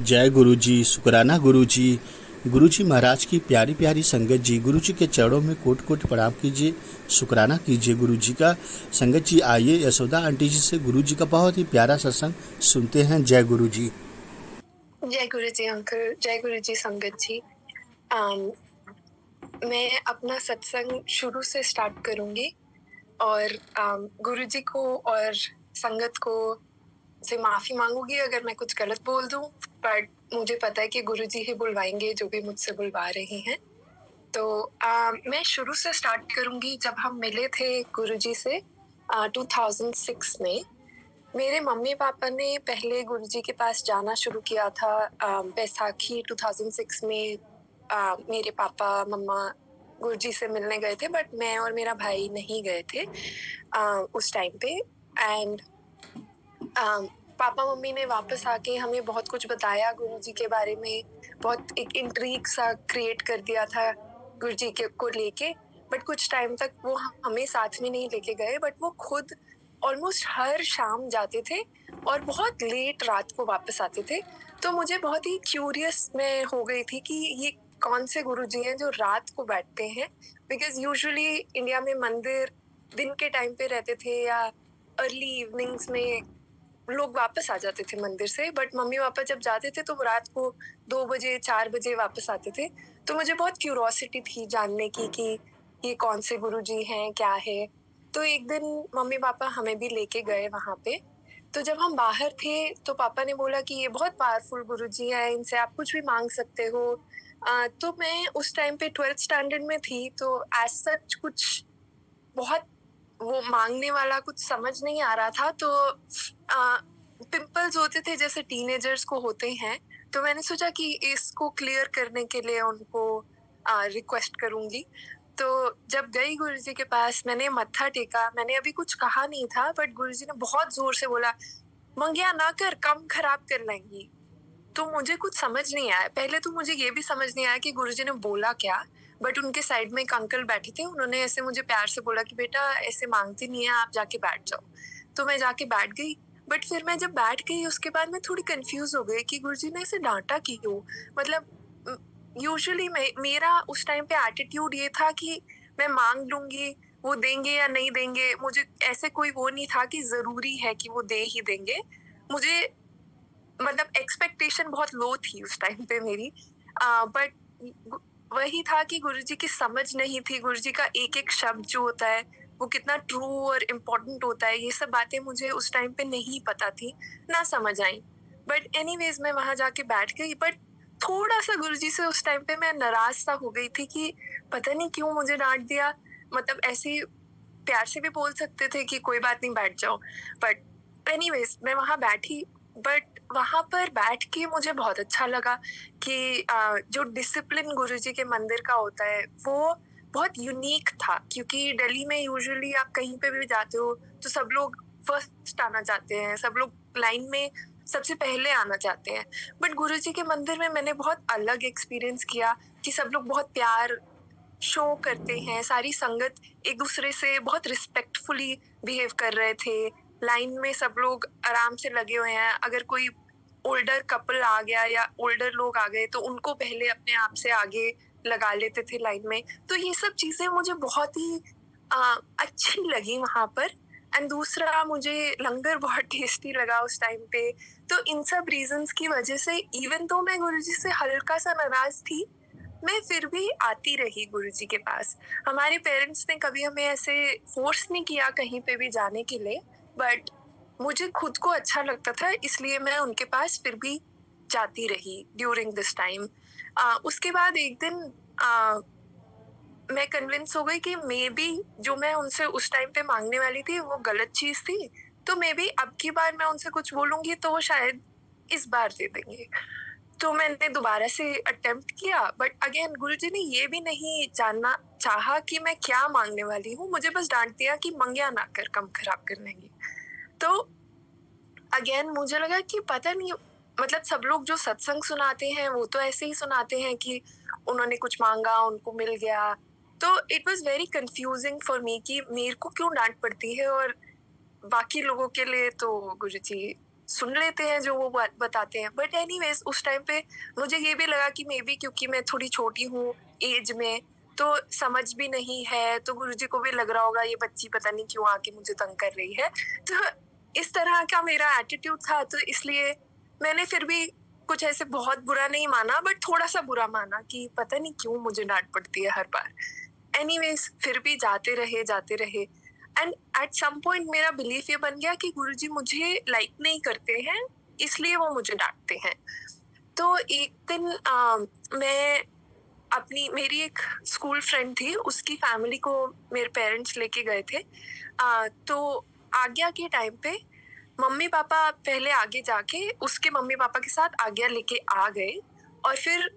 जय गुरु जी, शुक्राना गुरु जी। गुरु जी महाराज की प्यारी प्यारी संगत जी, गुरु जी के चरणों में कोट कोट प्रणाम कीजिए, शुक्राना कीजिए गुरु जी का। संगत जी आइए यशोदा आंटी जी से गुरु जी का बहुत ही प्यारा सत्संग सुनते हैं। जय गुरु जी। जय गुरु जी अंकल, जय गुरु जी संगत जी। मैं अपना सत्संग शुरू से स्टार्ट करूंगी और गुरु जी को और संगत को से माफी मांगूंगी अगर मैं कुछ गलत बोल दूं, बट मुझे पता है कि गुरु जी ही बुलवाएंगे जो भी मुझसे बुलवा रहे हैं। तो मैं शुरू से स्टार्ट करूंगी। जब हम मिले थे गुरु जी से 2006 में, मेरे मम्मी पापा ने पहले गुरु जी के पास जाना शुरू किया था। बैसाखी 2006 में मेरे पापा मम्मा गुरु जी से मिलने गए थे, बट मैं और मेरा भाई नहीं गए थे उस टाइम पे। एंड पापा मम्मी ने वापस आके हमें बहुत कुछ बताया गुरु जी के बारे में, बहुत एक इंट्रीग सा क्रिएट कर दिया था गुरु जी के को लेके। बट कुछ टाइम तक वो हमें साथ में नहीं लेके गए, बट वो खुद ऑलमोस्ट हर शाम जाते थे और बहुत लेट रात को वापस आते थे। तो मुझे बहुत ही क्यूरियस मैं हो गई थी कि ये कौन से गुरुजी हैं जो रात को बैठते हैं, बिकॉज यूजुअली इंडिया में मंदिर दिन के टाइम पे रहते थे या अर्ली इवनिंग्स में लोग वापस आ जाते थे मंदिर से, बट मम्मी पापा जब जाते थे तो रात को 2 बजे 4 बजे वापस आते थे। तो मुझे बहुत क्यूरोसिटी थी जानने की कि ये कौन से गुरुजी हैं, क्या है। तो एक दिन मम्मी पापा हमें भी लेके गए वहां पे। तो जब हम बाहर थे तो पापा ने बोला कि ये बहुत पावरफुल गुरुजी हैं, इनसे आप कुछ भी मांग सकते हो। तो मैं उस टाइम पे 12th स्टैंडर्ड में थी, तो एज सच कुछ बहुत वो मांगने वाला कुछ समझ नहीं आ रहा था। तो पिंपल्स होते थे जैसे टीनेजर्स को होते हैं, तो मैंने सोचा कि इसको क्लियर करने के लिए उनको रिक्वेस्ट करूंगी। तो जब गई गुरुजी के पास, मैंने मत्था टेका, मैंने अभी कुछ कहा नहीं था, बट गुरुजी ने बहुत जोर से बोला, मंगिया ना कर, कम खराब कर लेंगी। तो मुझे कुछ समझ नहीं आया। पहले तो मुझे ये भी समझ नहीं आया कि गुरुजी ने बोला क्या, बट उनके साइड में एक अंकल बैठे थे, उन्होंने ऐसे मुझे प्यार से बोला कि बेटा ऐसे मांगती नहीं है, आप जाके बैठ जाओ। तो मैं जाके बैठ गई। बट फिर मैं जब बैठ गई उसके बाद मैं थोड़ी कंफ्यूज हो गई कि गुरुजी ने ऐसे डांटा क्यों। मतलब यूजुअली मेरा उस टाइम पे एटीट्यूड ये था कि मैं मांग लूंगी, वो देंगे या नहीं देंगे, मुझे ऐसे कोई वो नहीं था कि जरूरी है कि वो दे ही देंगे। मुझे मतलब एक्सपेक्टेशन बहुत लो थी उस टाइम पे मेरी। बट वही था कि गुरुजी की समझ नहीं थी, गुरुजी का एक एक शब्द जो होता है वो कितना ट्रू और इम्पोर्टेंट होता है, ये सब बातें मुझे उस टाइम पे नहीं पता थी, ना समझ आई। बट एनीवेज मैं वहां जाके बैठ गई। बट थोड़ा सा गुरुजी से उस टाइम पे मैं नाराज सा हो गई थी कि पता नहीं क्यों मुझे डांट दिया। मतलब ऐसे प्यार से भी बोल सकते थे कि कोई बात नहीं बैठ जाओ। बट एनीवेज मैं वहां बैठी। बट वहां पर बैठ के मुझे बहुत अच्छा लगा कि जो डिसिप्लिन गुरुजी के मंदिर का होता है वो बहुत यूनिक था, क्योंकि दिल्ली में यूजुअली आप कहीं पे भी जाते हो तो सब लोग फर्स्ट आना चाहते हैं, सब लोग लाइन में सबसे पहले आना चाहते हैं। बट गुरुजी के मंदिर में मैंने बहुत अलग एक्सपीरियंस किया कि सब लोग बहुत प्यार शो करते हैं, सारी संगत एक दूसरे से बहुत रिस्पेक्टफुली बिहेव कर रहे थे। लाइन में सब लोग आराम से लगे हुए हैं, अगर कोई ओल्डर कपल आ गया या ओल्डर लोग आ गए तो उनको पहले अपने आप से आगे लगा लेते थे लाइन में। तो ये सब चीजें मुझे बहुत ही अच्छी लगी वहां पर। एंड दूसरा, मुझे लंगर बहुत टेस्टी लगा उस टाइम पे। तो इन सब रीजंस की वजह से इवन तो मैं गुरुजी से हल्का सा नाराज थी, मैं फिर भी आती रही गुरुजी के पास। हमारे पेरेंट्स ने कभी हमें ऐसे फोर्स नहीं किया कहीं पे भी जाने के लिए, बट मुझे खुद को अच्छा लगता था, इसलिए मैं उनके पास फिर भी जाती रही ड्यूरिंग दिस टाइम। उसके बाद एक दिन मैं कन्विंस हो गई कि मे बी जो मैं उनसे उस टाइम पे मांगने वाली थी वो गलत चीज थी। तो मे बी अब की बार मैं उनसे कुछ बोलूंगी तो वो शायद इस बार दे देंगे। तो मैंने दोबारा से अटेम्प्ट किया, बट अगेन गुरुजी ने ये भी नहीं जानना चाहा कि मैं क्या मांगने वाली हूँ, मुझे बस डांट दिया कि मंगिया ना कर, कम खराब कर लेंगे। तो अगेन मुझे लगा कि पता नहीं, मतलब सब लोग जो सत्संग सुनाते हैं वो तो ऐसे ही सुनाते हैं कि उन्होंने कुछ मांगा उनको मिल गया। तो it was very confusing for me कि मेरे को क्यों डांट पड़ती है और बाकी लोगों के लिए तो गुरुजी सुन लेते हैं जो वो बताते हैं। बट एनीवेज उस टाइम पे मुझे ये भी लगा कि मे बी क्योंकि मैं थोड़ी छोटी हूँ एज में, तो समझ भी नहीं है, तो गुरुजी को भी लग रहा होगा ये बच्ची पता नहीं क्यों आके मुझे तंग कर रही है। तो इस तरह का मेरा एटीट्यूड था, तो इसलिए मैंने फिर भी कुछ ऐसे बहुत बुरा नहीं माना, बट थोड़ा सा बुरा माना कि पता नहीं क्यों मुझे डांट पड़ती है हर बार। एनीवेज फिर भी जाते रहे एंड एट सम पॉइंट मेरा बिलीफ ये बन गया कि गुरुजी मुझे लाइक नहीं करते हैं, इसलिए वो मुझे डांटते हैं। तो एक दिन मैं मेरी एक स्कूल फ्रेंड थी, उसकी फैमिली को मेरे पेरेंट्स लेके गए थे। तो आज्ञा के टाइम पे मम्मी पापा पहले आगे जाके उसके मम्मी पापा के साथ आज्ञा लेके आ गए, और फिर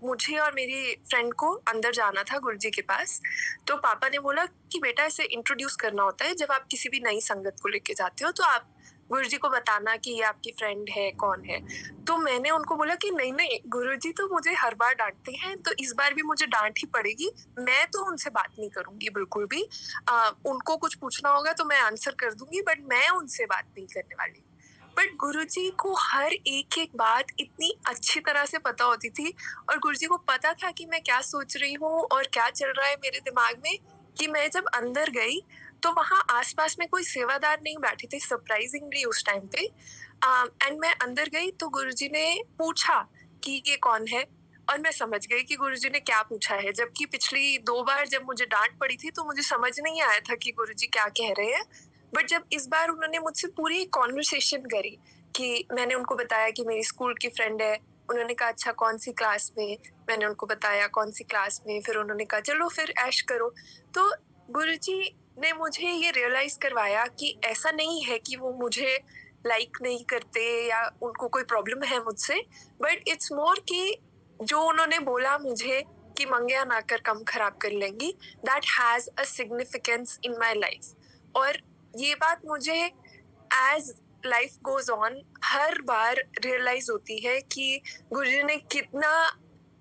मुझे और मेरी फ्रेंड को अंदर जाना था गुरुजी के पास। तो पापा ने बोला कि बेटा ऐसे इंट्रोड्यूस करना होता है, जब आप किसी भी नई संगत को लेके जाते हो तो आप गुरुजी को बताना कि ये आपकी फ्रेंड है, कौन है। तो मैंने उनको बोला कि नहीं गुरुजी तो मुझे हर बार डांटते हैं, तो इस बार भी मुझे डांट ही पड़ेगी, मैं तो उनसे बात नहीं करूंगी बिल्कुल भी। उनको कुछ पूछना होगा तो मैं आंसर कर दूंगी, बट मैं उनसे बात नहीं करने वाली। बट गुरुजी को हर एक बात इतनी अच्छी तरह से पता होती थी, और गुरुजी को पता था कि मैं क्या सोच रही हूँ और क्या चल रहा है मेरे दिमाग में, कि मैं जब अंदर गई तो वहां आसपास में कोई सेवादार नहीं बैठे थे सरप्राइजिंगली उस टाइम पे। एंड मैं अंदर गई तो गुरुजी ने पूछा कि ये कौन है, और मैं समझ गई कि गुरुजी ने क्या पूछा है, जबकि पिछली 2 बार जब मुझे डांट पड़ी थी तो मुझे समझ नहीं आया था कि गुरुजी क्या कह रहे हैं। बट जब इस बार उन्होंने मुझसे पूरी कॉन्वर्सेशन करी, कि मैंने उनको बताया कि मेरी स्कूल की फ्रेंड है, उन्होंने कहा अच्छा कौन सी क्लास में, मैंने उनको बताया कौन सी क्लास में, फिर उन्होंने कहा चलो फिर ऐश करो। तो गुरुजी ने मुझे ये रियलाइज करवाया कि ऐसा नहीं है कि वो मुझे लाइक नहीं करते या उनको कोई प्रॉब्लम है मुझसे, बट इट्स मोर कि जो उन्होंने बोला मुझे कि मंगया ना कर कम खराब कर लेंगी, that has a significance in my life. और ये बात मुझे एज लाइफ गोज ऑन हर बार रियलाइज होती है कि गुरुजी ने कितना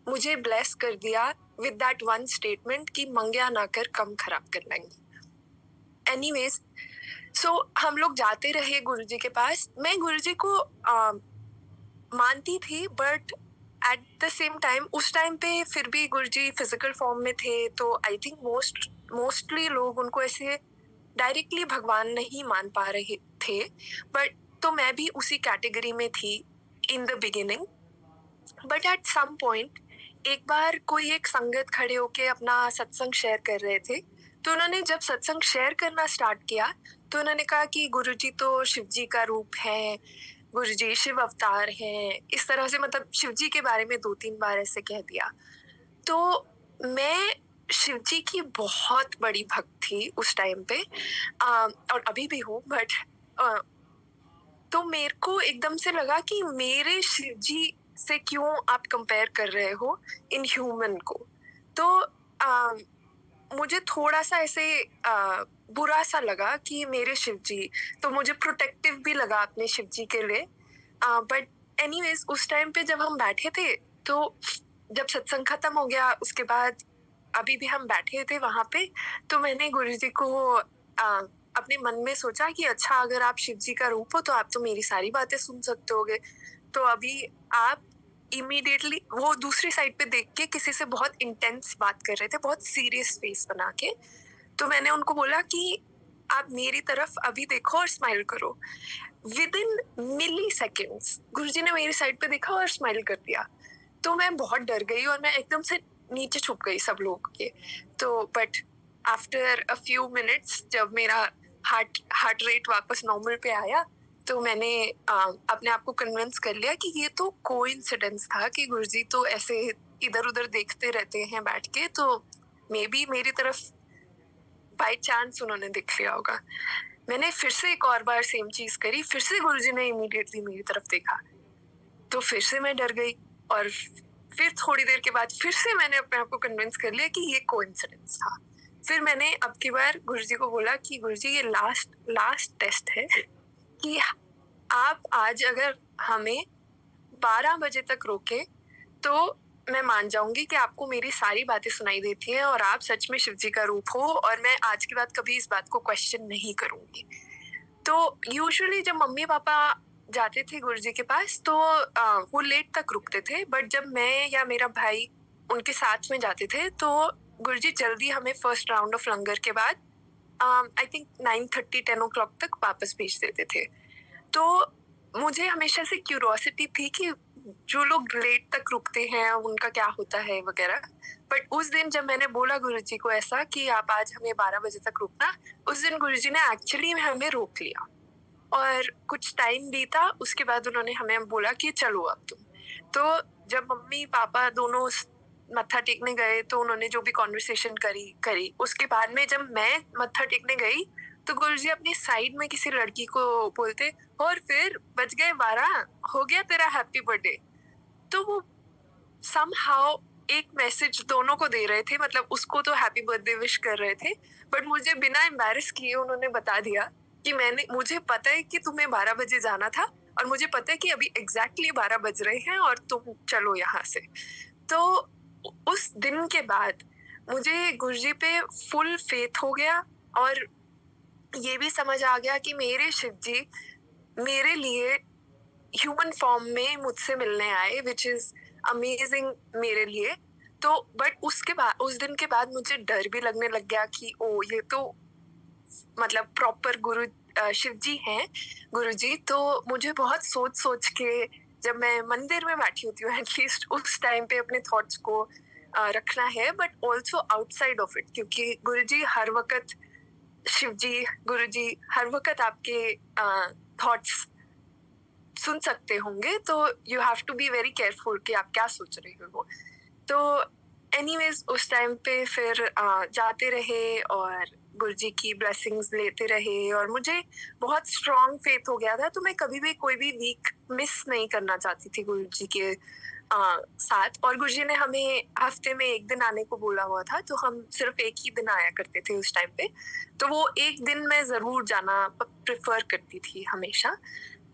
मुझे ब्लेस कर दिया विद दैट वन स्टेटमेंट कि मंगया ना कर कम खराब कर लेंगी। एनीवेज सो हम लोग जाते रहे गुरुजी के पास। मैं गुरुजी को मानती थी, but at the same time उस टाइम पे फिर भी गुरुजी फिजिकल फॉर्म में थे, तो आई थिंक मोस्टली लोग उनको ऐसे डायरेक्टली भगवान नहीं मान पा रहे थे, बट तो मैं भी उसी कैटेगरी में थी in the beginning. But at some point एक बार कोई एक संगत खड़े होके अपना सत्संग शेयर कर रहे थे, तो उन्होंने जब सत्संग शेयर करना स्टार्ट किया तो उन्होंने कहा कि गुरुजी तो शिव जी का रूप है, गुरुजी शिव अवतार हैं, इस तरह से मतलब शिव जी के बारे में 2-3 बार ऐसे कह दिया। तो मैं शिव जी की बहुत बड़ी भक्त थी उस टाइम पे, और अभी भी हूँ, बट तो मेरे को एकदम से लगा कि मेरे शिव जी से क्यों आप कंपेयर कर रहे हो इन ह्यूमन को। तो मुझे थोड़ा सा ऐसे बुरा सा लगा कि मेरे शिव जी, तो मुझे प्रोटेक्टिव भी लगा अपने शिव जी के लिए। बट एनीवेज उस टाइम पे जब हम बैठे थे, तो जब सत्संग खत्म हो गया उसके बाद अभी भी हम बैठे थे वहां पे, तो मैंने गुरुजी को अपने मन में सोचा कि अच्छा अगर आप शिव जी का रूप हो तो आप तो मेरी सारी बातें सुन सकते होगे, तो अभी आप इमीडिएटली वो दूसरी साइड पे देख के किसी से बहुत इंटेंस बात कर रहे थे, बहुत सीरियस फेस बना के। तो मैंने उनको बोला कि आप मेरी तरफ अभी देखो और स्माइल करो। विद इन मिली सेकेंड्स गुरुजी ने मेरी साइड पे देखा और स्माइल कर दिया। तो मैं बहुत डर गई और मैं एकदम से नीचे छुप गई सब लोग के। तो but after a few minutes जब मेरा हार्ट रेट वापस नॉर्मल पे आया, तो मैंने अपने आप को कन्विंस कर लिया कि ये तो कोइंसिडेंस था कि गुरुजी तो ऐसे इधर उधर देखते रहते हैं बैठ के, तो मे बी मेरी तरफ बाय चांस उन्होंने देख लिया होगा। मैंने फिर से एक और बार सेम चीज करी, फिर से गुरुजी ने इमीडिएटली मेरी तरफ देखा, तो फिर से मैं डर गई, और फिर थोड़ी देर के बाद फिर से मैंने अपने आप को कन्विंस कर लिया कि ये कोइंसिडेंस था। फिर मैंने अब की बार गुरुजी को बोला कि गुरुजी ये लास्ट टेस्ट है कि आप आज अगर हमें 12 बजे तक रोके तो मैं मान जाऊंगी कि आपको मेरी सारी बातें सुनाई देती हैं और आप सच में शिव जी का रूप हो, और मैं आज के बाद कभी इस बात को क्वेश्चन नहीं करूंगी। तो यूजुअली जब मम्मी पापा जाते थे गुरुजी के पास तो वो लेट तक रुकते थे, बट जब मैं या मेरा भाई उनके साथ में जाते थे तो गुरुजी जल्दी हमें फर्स्ट राउंड ऑफ लंगर के बाद आई थिंक 9:30 10 ओ क्लॉक तक वापस भेज देते थे। तो मुझे हमेशा से क्यूरोसिटी थी कि जो लोग लेट तक रुकते हैं उनका क्या होता है वगैरह। बट उस दिन जब मैंने बोला गुरुजी को ऐसा कि आप आज हमें 12 बजे तक रुकना, उस दिन गुरुजी ने एक्चुअली हमें रोक लिया और कुछ टाइम बीता, उसके बाद उन्होंने हमें बोला कि चलो अब तुम। तो जब मम्मी पापा दोनों मत्था टेकने गए तो उन्होंने जो भी कॉन्वर्सेशन करी उसके बाद में जब मैं मत्था टेकने गई तो गुरुजी अपनी साइड में किसी लड़की को बोलते, और फिर बज गए 12, हो गया तेरा हैप्पी बर्थडे। तो वो समहाउ एक मैसेज दोनों को दे रहे थे, मतलब उसको तो हैप्पी बर्थडे विश कर रहे थे, बट मुझे बिना एम्बैरस किए उन्होंने बता दिया कि मुझे पता है कि तुम्हें 12 बजे जाना था और मुझे पता है कि अभी एग्जैक्टली 12 बज रहे हैं और तुम चलो यहाँ से। तो उस दिन के बाद मुझे गुरुजी पे फुल फेथ हो गया और ये भी समझ आ गया कि मेरे शिव जी मेरे लिए ह्यूमन फॉर्म में मुझसे मिलने आए, विच इज अमेजिंग मेरे लिए। तो बट उसके बाद उस दिन के बाद मुझे डर भी लगने लग गया कि ओ ये तो मतलब प्रॉपर गुरु शिव जी हैं गुरु जी। तो मुझे बहुत सोच सोच के जब मैं मंदिर में बैठी होती हूँ एटलीस्ट उस टाइम पे अपने थॉट्स को रखना है, but also outside of it, क्योंकि गुरु जी हर वक्त शिव जी गुरु जी हर वक्त आपके थॉट्स सुन सकते होंगे, तो you have to be very careful कि आप क्या सोच रहे हो। तो एनीवेज उस टाइम पे फिर जाते रहे और गुरुजी की ब्लेसिंग्स लेते रहे और मुझे बहुत स्ट्रॉन्ग फेथ हो गया था। तो मैं कभी भी कोई भी वीक मिस नहीं करना चाहती थी गुरुजी के साथ। और गुरुजी ने हमें हफ्ते में एक दिन आने को बोला हुआ था, तो हम सिर्फ एक ही दिन आया करते थे उस टाइम पे। तो वो एक दिन मैं जरूर जाना प्रेफर करती थी हमेशा।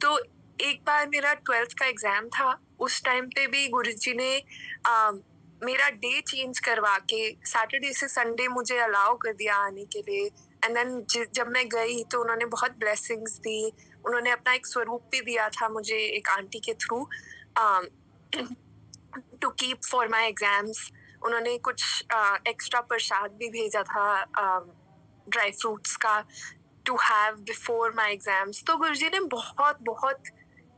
तो एक बार मेरा 12th का एग्जाम था, उस टाइम पे भी गुरुजी ने मेरा डे चेंज करवा के सैटरडे से संडे मुझे अलाउ कर दिया आने के लिए। एंड देन जब मैं गई तो उन्होंने बहुत ब्लेसिंग्स दी। उन्होंने अपना एक स्वरूप भी दिया था मुझे एक आंटी के through to keep for my exams. उन्होंने कुछ एक्स्ट्रा प्रसाद भी भेजा था ड्राई फ्रूट्स का to have before my exams. तो गुरुजी ने बहुत बहुत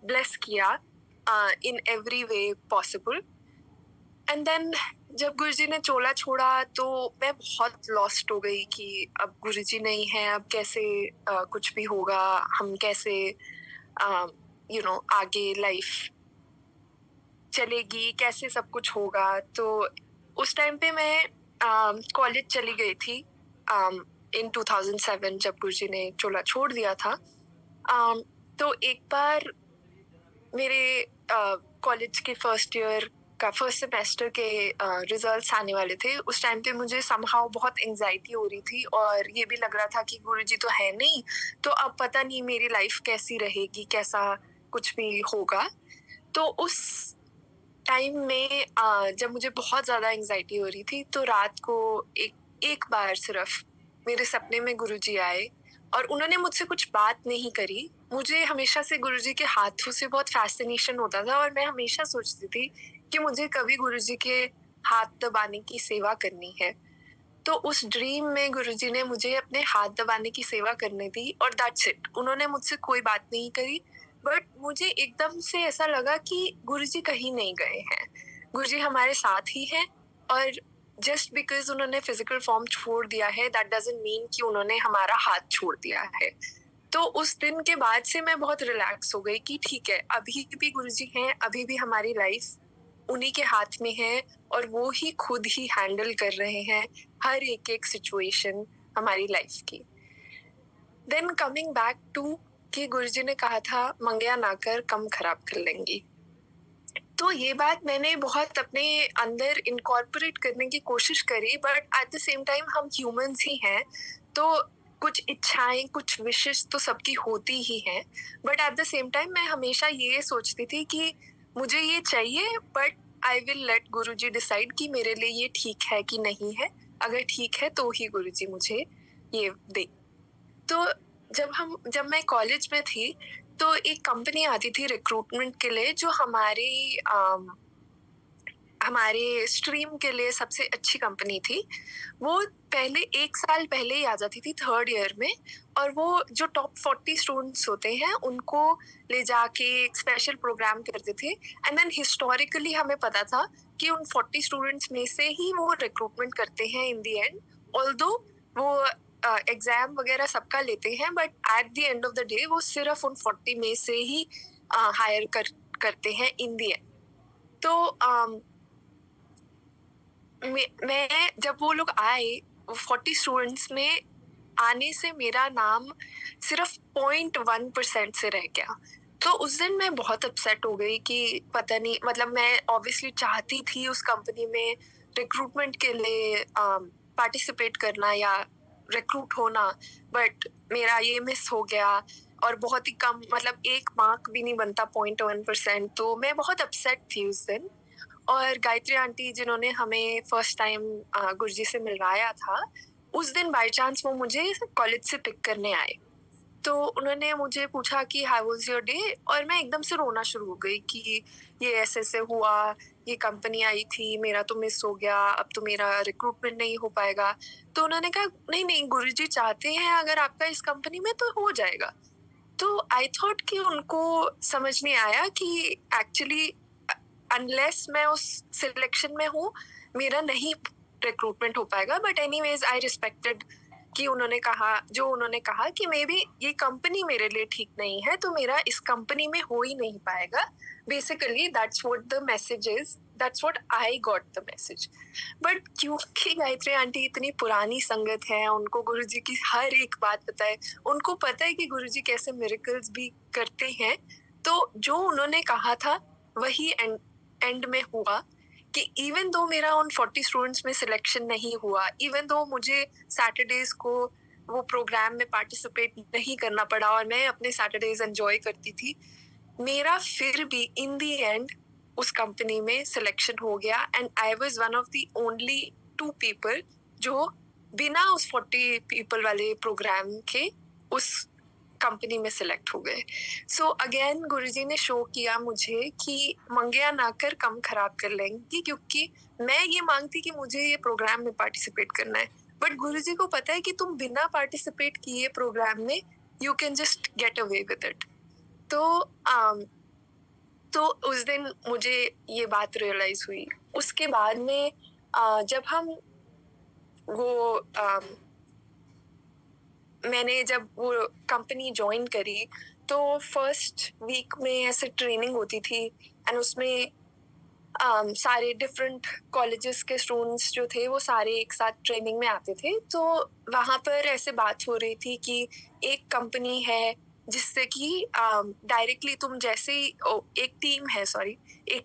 ब्लेस किया in every way possible. And then जब गुरुजी ने चोला छोड़ा तो मैं बहुत लॉस्ट हो गई कि अब गुरुजी नहीं है, अब कैसे कुछ भी होगा, हम कैसे आगे लाइफ चलेगी, कैसे सब कुछ होगा। तो उस टाइम पे मैं कॉलेज चली गई थी इन 2007 जब गुरुजी ने चोला छोड़ दिया था। तो एक बार मेरे कॉलेज के फर्स्ट सेमेस्टर के रिजल्ट्स आने वाले थे। उस टाइम पे मुझे समहाउ बहुत एंजाइटी हो रही थी और ये भी लग रहा था कि गुरुजी तो है नहीं, तो अब पता नहीं मेरी लाइफ कैसी रहेगी, कैसा कुछ भी होगा। तो उस टाइम में जब मुझे बहुत ज़्यादा एंजाइटी हो रही थी तो रात को एक बार सिर्फ मेरे सपने में गुरुजी आए और उन्होंने मुझसे कुछ बात नहीं करी। मुझे हमेशा से गुरुजी के हाथों से बहुत फैसिनेशन होता था और मैं हमेशा सोचती थी कि मुझे कभी गुरुजी के हाथ दबाने की सेवा करनी है। तो उस ड्रीम में गुरुजी ने मुझे अपने हाथ दबाने की सेवा करने दी और दैट्स इट। उन्होंने मुझसे कोई बात नहीं करी, बट मुझे एकदम से ऐसा लगा कि गुरुजी कहीं नहीं गए हैं, गुरुजी हमारे साथ ही हैं। और जस्ट बिकॉज उन्होंने फिजिकल फॉर्म छोड़ दिया है दैट डजंट मीन कि उन्होंने हमारा हाथ छोड़ दिया है। तो उस दिन के बाद से मैं बहुत रिलैक्स हो गई कि ठीक है, अभी भी गुरुजी हैं, अभी भी हमारी लाइफ उन्हीं के हाथ में है और वो ही खुद ही हैंडल कर रहे हैं हर एक सिचुएशन हमारी लाइफ की। देन कमिंग बैक टू कि गुरुजी ने कहा था मंगया ना कर कम खराब कर लेंगी। तो ये बात मैंने बहुत अपने अंदर इनकॉर्पोरेट करने की कोशिश करी, but at the same time हम ह्यूमंस ही हैं, तो कुछ इच्छाएं कुछ विशेष तो सबकी होती ही हैं। But at the same time मैं हमेशा ये सोचती थी कि मुझे ये चाहिए, but I will let Guruji decide कि मेरे लिए ये ठीक है कि नहीं है। अगर ठीक है तो ही गुरुजी मुझे ये दे। तो जब मैं कॉलेज में थी तो एक कंपनी आती थी रिक्रूटमेंट के लिए जो हमारे स्ट्रीम के लिए सबसे अच्छी कंपनी थी। वो पहले 1 साल पहले ही आ जाती थी 3rd ईयर में, और वो जो टॉप 40 स्टूडेंट्स होते हैं उनको ले जाके एक स्पेशल प्रोग्राम करते थे। एंड देन हिस्टोरिकली हमें पता था कि उन 40 स्टूडेंट्स में से ही वो रिक्रूटमेंट करते हैं इन द एंड। ऑल्दो वो एग्जाम वगैरह सबका लेते हैं, but at the end of the day वो सिर्फ उन 40 में से ही हायर करते हैं इन द एंड। तो मैं जब वो लोग आए 40 स्टूडेंट्स में आने से मेरा नाम सिर्फ 0.1% से रह गया। तो उस दिन मैं बहुत अपसेट हो गई कि पता नहीं, मतलब मैं ऑब्वियसली चाहती थी उस कंपनी में रिक्रूटमेंट के लिए पार्टिसिपेट करना या रिक्रूट होना, बट मेरा ये मिस हो गया और बहुत ही कम, मतलब 1 मार्क भी नहीं बनता 0.1%। तो मैं बहुत अपसेट थी उस दिन। और गायत्री आंटी जिन्होंने हमें फर्स्ट टाइम गुरुजी से मिलवाया था, उस दिन बाय चांस वो मुझे कॉलेज से पिक करने आए। तो उन्होंने मुझे पूछा कि हाउ वाज योर डे, और मैं एकदम से रोना शुरू हो गई कि ये ऐसे हुआ, ये कंपनी आई थी, मेरा तो मिस हो गया, अब तो मेरा रिक्रूटमेंट नहीं हो पाएगा। तो उन्होंने कहा नहीं नहीं, गुरुजी चाहते हैं अगर आपका इस कंपनी में तो हो जाएगा। तो आई थॉट कि उनको समझ नहीं आया कि एक्चुअली अनलेस मैं उस सिलेक्शन में हूँ मेरा नहीं रिक्रूटमेंट हो पाएगा। बट एनीवेज आई रिस्पेक्टेड कि उन्होंने कहा कि मे बी ये कंपनी मेरे लिए ठीक नहीं है, तो मेरा इस कंपनी में हो ही नहीं पाएगा। Basically that's what the message is, that's what I got the message. But क्योंकि गायत्री आंटी इतनी पुरानी संगत है, उनको गुरुजी की हर एक बात पता है, उनको पता है कि गुरुजी कैसे मिरेकल्स भी करते हैं, तो जो उन्होंने कहा था वही एंड में हुआ कि इवन दो मेरा उन 40 स्टूडेंट्स में सिलेक्शन नहीं हुआ, इवन दो मुझे सैटरडेज को वो प्रोग्राम में पार्टिसिपेट नहीं करना पड़ा और मैं अपने सैटरडेज एंजॉय करती थी, मेरा फिर भी इन दी एंड उस कंपनी में सिलेक्शन हो गया। And I was one of the only 2 people जो बिना उस 40 पीपल वाले प्रोग्राम के उस कंपनी में सिलेक्ट हो गए। सो अगेन गुरुजी ने शो किया मुझे कि मंगया ना कर कम खराब कर लेंगी, क्योंकि मैं ये मांगती कि मुझे ये प्रोग्राम में पार्टिसिपेट करना है, बट गुरुजी को पता है कि तुम बिना पार्टिसिपेट किए प्रोग्राम में you can just get away with it. तो उस दिन मुझे ये बात रियलाइज हुई। उसके बाद में जब हम मैंने जब वो कंपनी ज्वाइन करी तो फर्स्ट वीक में ऐसे ट्रेनिंग होती थी, एंड उसमें सारे डिफरेंट कॉलेजेस के स्टूडेंट्स जो थे वो सारे एक साथ ट्रेनिंग में आते थे। तो वहाँ पर ऐसे बात हो रही थी कि एक कंपनी है जिससे कि डायरेक्टली तुम जैसे ही एक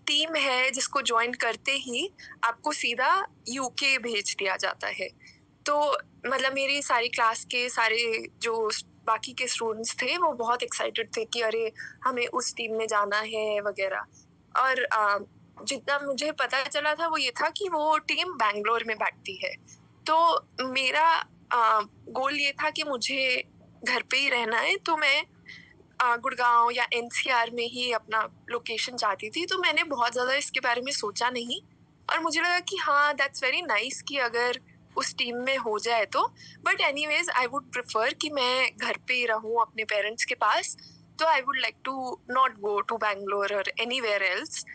टीम है जिसको ज्वाइन करते ही आपको सीधा यूके भेज दिया जाता है। तो मतलब मेरी सारी क्लास के सारे जो बाकी के स्टूडेंट्स थे वो बहुत एक्साइटेड थे कि अरे हमें उस टीम में जाना है वगैरह। और जितना मुझे पता चला था वो ये था कि वो टीम बैंगलोर में बैठती है। तो मेरा गोल ये था कि मुझे घर पे ही रहना है, तो मैं गुड़गांव या एनसीआर में ही अपना लोकेशन चाहती थी। तो मैंने बहुत ज़्यादा इसके बारे में सोचा नहीं, और मुझे लगा कि हाँ दैट्स वेरी नाइस कि अगर उस टीम में हो जाए तो, but anyways I would prefer कि मैं घर पे ही रहूँ अपने पेरेंट्स के पास। तो I would like to not go to Bangalore और एनीवेयर एल्स।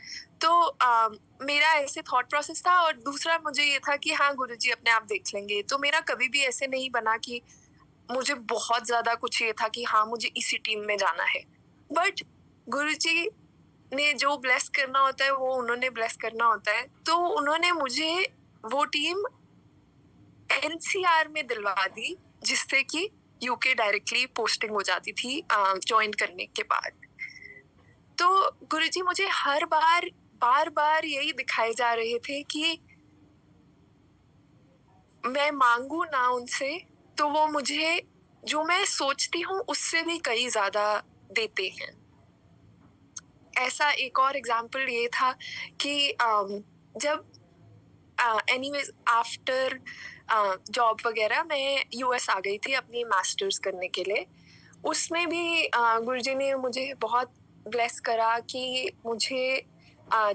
तो मेरा ऐसे थॉट प्रोसेस था। और दूसरा मुझे ये था कि हाँ गुरुजी अपने आप देख लेंगे। तो मेरा कभी भी ऐसे नहीं बना कि मुझे बहुत ज़्यादा कुछ ये था कि हाँ मुझे इसी टीम में जाना है, बट गुरुजी ने जो ब्लेस करना होता है वो उन्होंने ब्लेस करना होता है। तो उन्होंने मुझे वो टीम एनसीआर में दिलवा दी, जिससे कि यूके डायरेक्टली पोस्टिंग हो जाती थी ज्वाइन करने के बाद। तो गुरुजी मुझे हर बार यही दिखाए जा रहे थे कि मैं मांगू ना उनसे तो वो मुझे जो मैं सोचती हूँ उससे भी कई ज्यादा देते हैं। ऐसा एक और एग्जाम्पल ये था कि जब एनीवेज आफ्टर जॉब वगैरह मैं यूएस आ गई थी अपनी मास्टर्स करने के लिए। उसमें भी गुरुजी ने मुझे बहुत ब्लेस करा कि मुझे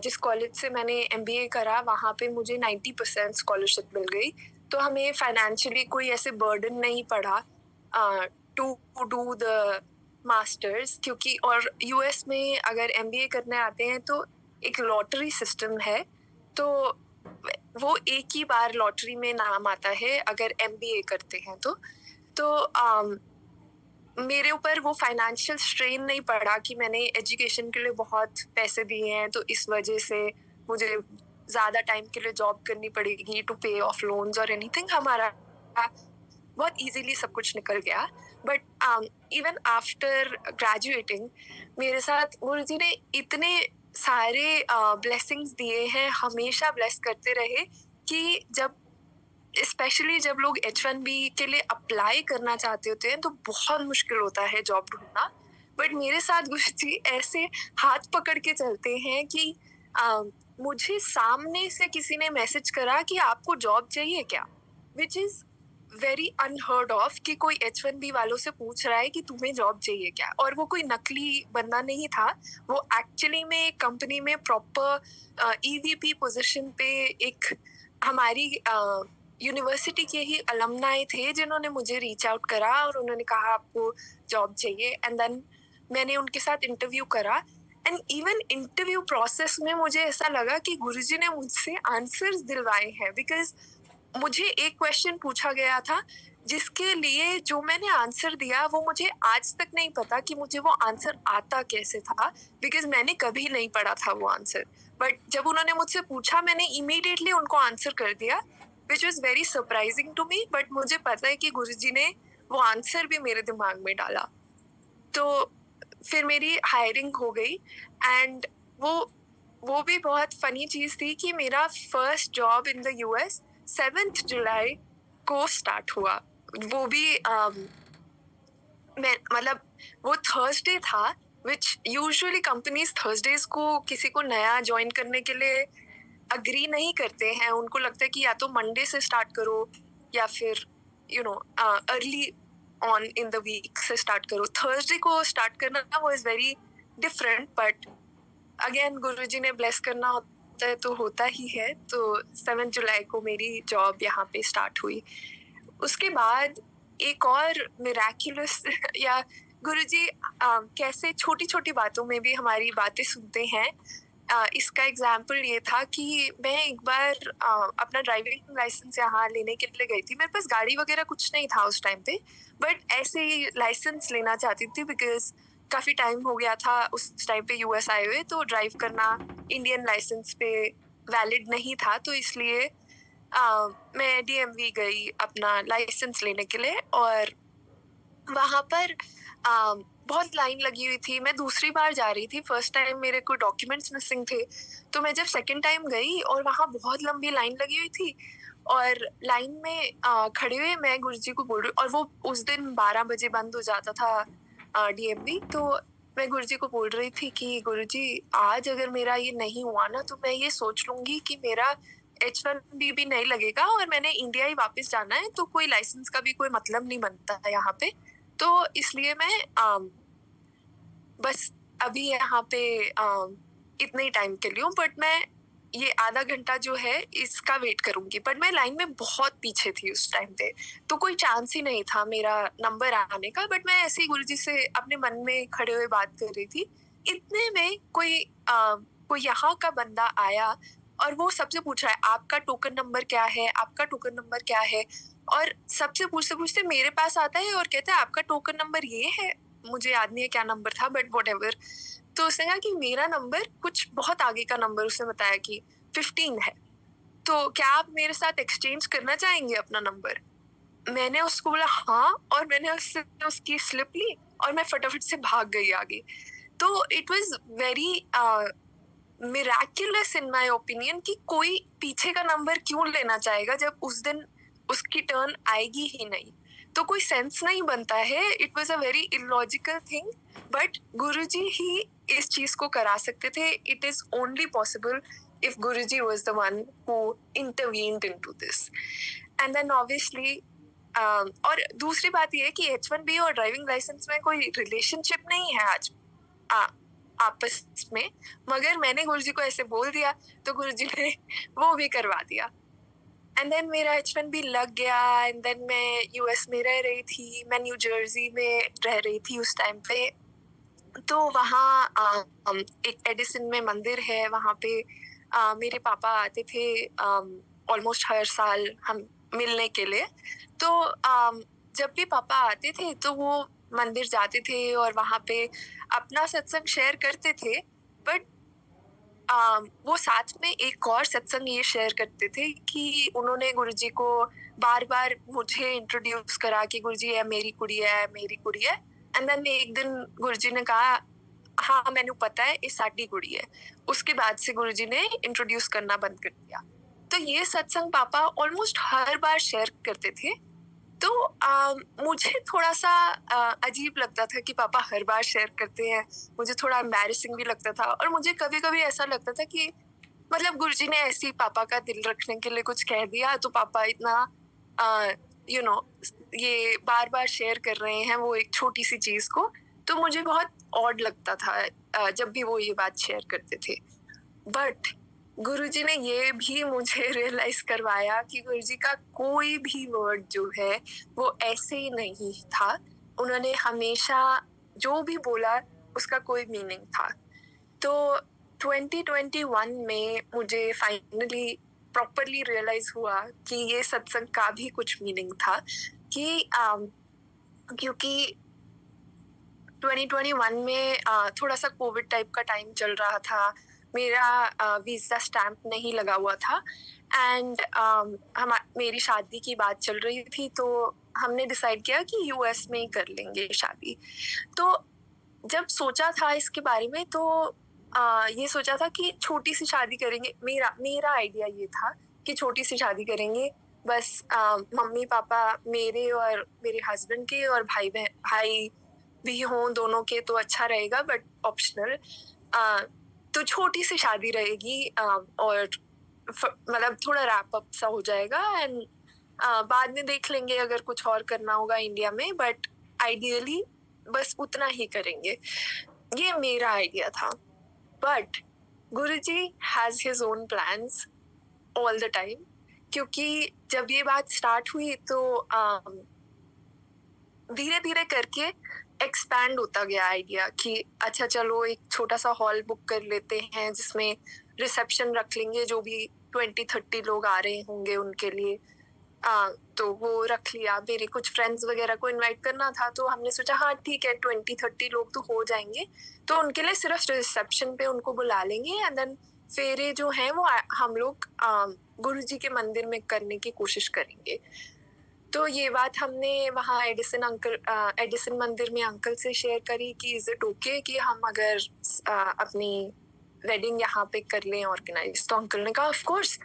जिस कॉलेज से मैंने MBA करा वहाँ पे मुझे 90% स्कॉलरशिप मिल गई, तो हमें फाइनेंशियली कोई ऐसे बर्डन नहीं पड़ा टू डू द मास्टर्स, क्योंकि और US में अगर MBA करने आते हैं तो एक लॉटरी सिस्टम है, तो वो एक ही बार लॉटरी में नाम आता है अगर MBA करते हैं तो मेरे ऊपर वो फाइनेंशियल स्ट्रेन नहीं पड़ा कि मैंने एजुकेशन के लिए बहुत पैसे दिए हैं तो इस वजह से मुझे ज़्यादा टाइम के लिए जॉब करनी पड़ेगी टू पे ऑफ लोन्स और एनीथिंग। हमारा बहुत इजीली सब कुछ निकल गया। बट इवन आफ्टर ग्रेजुएटिंग मेरे साथ गुरुजी ने इतने सारे ब्लेसिंग्स दिए हैं, हमेशा ब्लेस करते रहे कि जब स्पेशली जब लोग H1B के लिए अप्लाई करना चाहते होते हैं तो बहुत मुश्किल होता है जॉब ढूंढना, बट मेरे साथ गुरुजी ऐसे हाथ पकड़ के चलते हैं कि मुझे सामने से किसी ने मैसेज करा कि आपको जॉब चाहिए क्या, which is very unheard of कि कोई H1B वालों से पूछ रहा है कि तुम्हें जॉब चाहिए क्या। और वो कोई नकली बंदा नहीं था, वो एक्चुअली में कंपनी में प्रॉपर EVP पोजीशन पे एक हमारी यूनिवर्सिटी के ही अलमनाई थे जिन्होंने मुझे रीच आउट करा और उन्होंने कहा आपको जॉब चाहिए, एंड देन मैंने उनके साथ इंटरव्यू करा। एंड इवन इंटरव्यू प्रोसेस में मुझे ऐसा लगा कि गुरुजी ने मुझसे आंसर्स दिलवाए हैं, बिकॉज मुझे एक क्वेश्चन पूछा गया था जिसके लिए जो मैंने आंसर दिया वो मुझे आज तक नहीं पता कि मुझे वो आंसर आता कैसे था, बिकॉज मैंने कभी नहीं पढ़ा था वो आंसर। बट जब उन्होंने मुझसे पूछा मैंने इमीडिएटली उनको आंसर कर दिया, which was very surprising to me. But मुझे पता है कि गुरुजी ने वो आंसर भी मेरे दिमाग में डाला। तो फिर मेरी हायरिंग हो गई, एंड वो भी बहुत फनी चीज़ थी कि मेरा first job in the US 7 जुलाई को स्टार्ट हुआ। वो भी मैं मतलब वो थर्सडे था, विच यूजुअली कंपनीज थर्सडेज को किसी को नया ज्वाइन करने के लिए अग्री नहीं करते हैं। उनको लगता है कि या तो मंडे से स्टार्ट करो या फिर early on in the week से स्टार्ट करो। थर्सडे को स्टार्ट करना वो is very different, but again Guruji ने ब्लेस करना होता है तो होता ही है। तो 7 जुलाई को मेरी जॉब यहाँ पे स्टार्ट हुई। उसके बाद एक और मिराक्युलस या गुरुजी कैसे छोटी छोटी बातों में भी हमारी बातें सुनते हैं, इसका एग्जाम्पल ये था कि मैं एक बार अपना ड्राइविंग लाइसेंस यहाँ लेने के लिए गई थी। मेरे पास गाड़ी वगैरह कुछ नहीं था उस टाइम पे, बट ऐसे ही लाइसेंस लेना चाहती थी बिकॉज काफ़ी टाइम हो गया था उस टाइम पे US आए हुए, तो ड्राइव करना इंडियन लाइसेंस पे वैलिड नहीं था, तो इसलिए मैं DMV गई अपना लाइसेंस लेने के लिए। और वहाँ पर बहुत लाइन लगी हुई थी। मैं दूसरी बार जा रही थी, फर्स्ट टाइम मेरे को डॉक्यूमेंट्स मिसिंग थे, तो मैं जब सेकंड टाइम गई और वहाँ बहुत लंबी लाइन लगी हुई थी और लाइन में खड़े हुए मैं गुरुजी को बोल रही, और वो उस दिन 12 बजे बंद हो जाता था DMV, तो मैं गुरुजी को बोल रही थी कि गुरुजी आज अगर मेरा ये नहीं हुआ ना तो मैं ये सोच लूंगी कि मेरा H1B भी नहीं लगेगा और मैंने इंडिया ही वापस जाना है, तो कोई लाइसेंस का भी कोई मतलब नहीं बनता है यहाँ पे। तो इसलिए मैं बस अभी यहाँ पे इतने ही टाइम के लिए हूँ, बट मैं ये आधा घंटा जो है इसका वेट करूंगी। बट मैं लाइन में बहुत पीछे थी उस टाइम पे, तो कोई चांस ही नहीं था मेरा नंबर आने का। बट मैं ऐसे ही गुरुजी से अपने मन में खड़े हुए बात कर रही थी। इतने में कोई यहाँ का बंदा आया और वो सबसे पूछ रहा है आपका टोकन नंबर क्या है, आपका टोकन नंबर क्या है, और सबसे पूछते पूछते मेरे पास आता है और कहता है आपका टोकन नंबर ये है। मुझे याद नहीं है क्या नंबर था, बट व्हाटएवर। तो उसने कहा कि मेरा नंबर कुछ बहुत आगे का नंबर, उसने बताया कि 15 है, तो क्या आप मेरे साथ एक्सचेंज करना चाहेंगे अपना नंबर। मैंने उसको बोला हाँ, और मैंने उससे उसकी स्लिप ली और मैं फटाफट से भाग गई आगे। तो it was very miraculous in my opinion कि कोई पीछे का नंबर क्यों लेना चाहेगा जब उस दिन उसकी टर्न आएगी ही नहीं, तो कोई सेंस नहीं बनता है। It was a very illogical thing, but Guruji ही इस चीज को करा सकते थे। It is only possible if Guruji was the one who intervened into this. And then obviously और दूसरी बात ये है कि H1B और ड्राइविंग लाइसेंस में कोई रिलेशनशिप नहीं है आज आपस में, मगर मैंने गुरुजी को ऐसे बोल दिया तो गुरुजी ने वो भी करवा दिया। एंड देन मेरा H1B लग गया। एंड देन मैं यूएस में रह रही थी, मैं न्यू जर्सी में रह रही थी उस टाइम पे। तो वहाँ एक एडिसन में मंदिर है, वहाँ पे मेरे पापा आते थे ऑलमोस्ट हर साल हम मिलने के लिए। तो जब भी पापा आते थे तो वो मंदिर जाते थे और वहाँ पे अपना सत्संग शेयर करते थे, बट वो साथ में एक और सत्संग ये शेयर करते थे कि उन्होंने गुरुजी को बार बार मुझे इंट्रोड्यूस करा कि गुरुजी है मेरी कुड़ी है, मेरी कुड़ी है। एंड देन एक दिन गुरुजी ने कहा हाँ मैंने पता है ये साडी कुड़ी है। उसके बाद से गुरुजी ने इंट्रोड्यूस करना बंद कर दिया। तो ये सत्संग पापा ऑलमोस्ट हर बार शेयर करते थे। तो मुझे थोड़ा सा अजीब लगता था कि पापा हर बार शेयर करते हैं, मुझे थोड़ा एम्बैरेसिंग भी लगता था। और मुझे कभी कभी ऐसा लगता था कि मतलब गुरुजी ने ऐसे ही पापा का दिल रखने के लिए कुछ कह दिया तो पापा इतना ये बार बार शेयर कर रहे हैं वो एक छोटी सी चीज को। तो मुझे बहुत ऑड लगता था जब भी वो ये बात शेयर करते थे। बट गुरुजी ने ये भी मुझे रियलाइज करवाया कि गुरुजी का कोई भी वर्ड जो है वो ऐसे ही नहीं था। उन्होंने हमेशा जो भी बोला उसका कोई मीनिंग था। तो 2021 में मुझे फाइनली प्रॉपरली रियलाइज हुआ कि ये सत्संग का भी कुछ मीनिंग था कि क्योंकि 2021 में थोड़ा सा कोविड टाइप का टाइम चल रहा था, मेरा वीज़ा स्टैम्प नहीं लगा हुआ था। एंड मेरी शादी की बात चल रही थी, तो हमने डिसाइड किया कि यूएस में ही कर लेंगे शादी। तो जब सोचा था इसके बारे में तो ये सोचा था कि छोटी सी शादी करेंगे। मेरा आइडिया ये था कि छोटी सी शादी करेंगे, बस मम्मी पापा मेरे और मेरे हस्बैंड के और भाई भी हों दोनों के तो अच्छा रहेगा, बट ऑप्शनल। तो छोटी सी शादी रहेगी और मतलब थोड़ा रैप अप सा हो जाएगा। एंड बाद में देख लेंगे अगर कुछ और करना होगा इंडिया में, बट आइडियली बस उतना ही करेंगे। ये मेरा आइडिया था। But Guruji has his own plans all the time, क्योंकि जब ये बात स्टार्ट हुई तो धीरे धीरे करके एक्सपैंड होता गया आइडिया कि अच्छा चलो एक छोटा सा हॉल बुक कर लेते हैं जिसमें रिसेप्शन रख लेंगे, जो भी 20-30 लोग आ रहे होंगे उनके लिए। तो वो रख लिया। मेरे कुछ फ्रेंड्स वगैरह को इनवाइट करना था, तो हमने सोचा हाँ ठीक है 20-30 लोग तो हो जाएंगे, तो उनके लिए सिर्फ रिसेप्शन पे उनको बुला लेंगे। एंड देन फेरे जो हैं वो हम लोग गुरुजी के मंदिर में करने की कोशिश करेंगे। तो ये बात हमने वहाँ एडिसन मंदिर में अंकल से शेयर करी कि इज इट ओके कि हम अगर अपनी वेडिंग यहाँ पे कर लें ऑर्गेनाइज। तो अंकल ने कहा ऑफ कोर्स,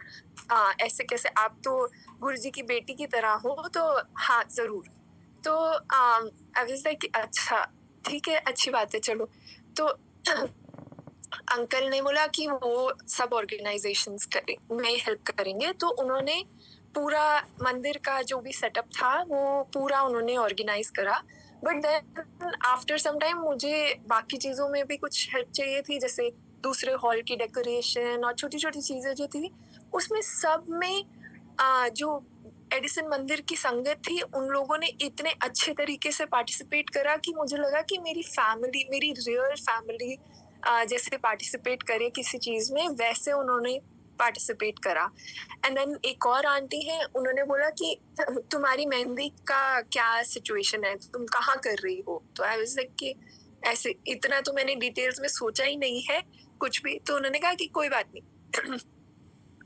ऐसे कैसे, आप तो गुरुजी की बेटी की तरह हो, तो हाँ जरूर। तो आई वाज लाइक अच्छा ठीक है, अच्छी बात है चलो। तो अंकल ने बोला कि वो सब ऑर्गेनाइजेशंस में हेल्प करेंगे। तो उन्होंने पूरा मंदिर का जो भी सेटअप था वो पूरा उन्होंने ऑर्गेनाइज करा। But then after some time मुझे बाकी चीज़ों में भी कुछ हेल्प चाहिए थी, जैसे दूसरे हॉल की डेकोरेशन और छोटी छोटी चीज़ें जो थी उसमें सब में जो एडिसन मंदिर की संगत थी उन लोगों ने इतने अच्छे तरीके से पार्टिसिपेट करा कि मुझे लगा कि मेरी रियल फैमिली जैसे पार्टिसिपेट करे किसी चीज़ में, वैसे उन्होंने पार्टिसिपेट करा। एंड देन एक और आंटी है, उन्होंने बोला कि तुम्हारी मेहंदी का क्या सिचुएशन है, तुम कहाँ कर रही हो। तो आई वाज लाइक कि ऐसे इतना तो मैंने डिटेल्स में सोचा ही नहीं है कुछ भी। तो उन्होंने कहा कि कोई बात नहीं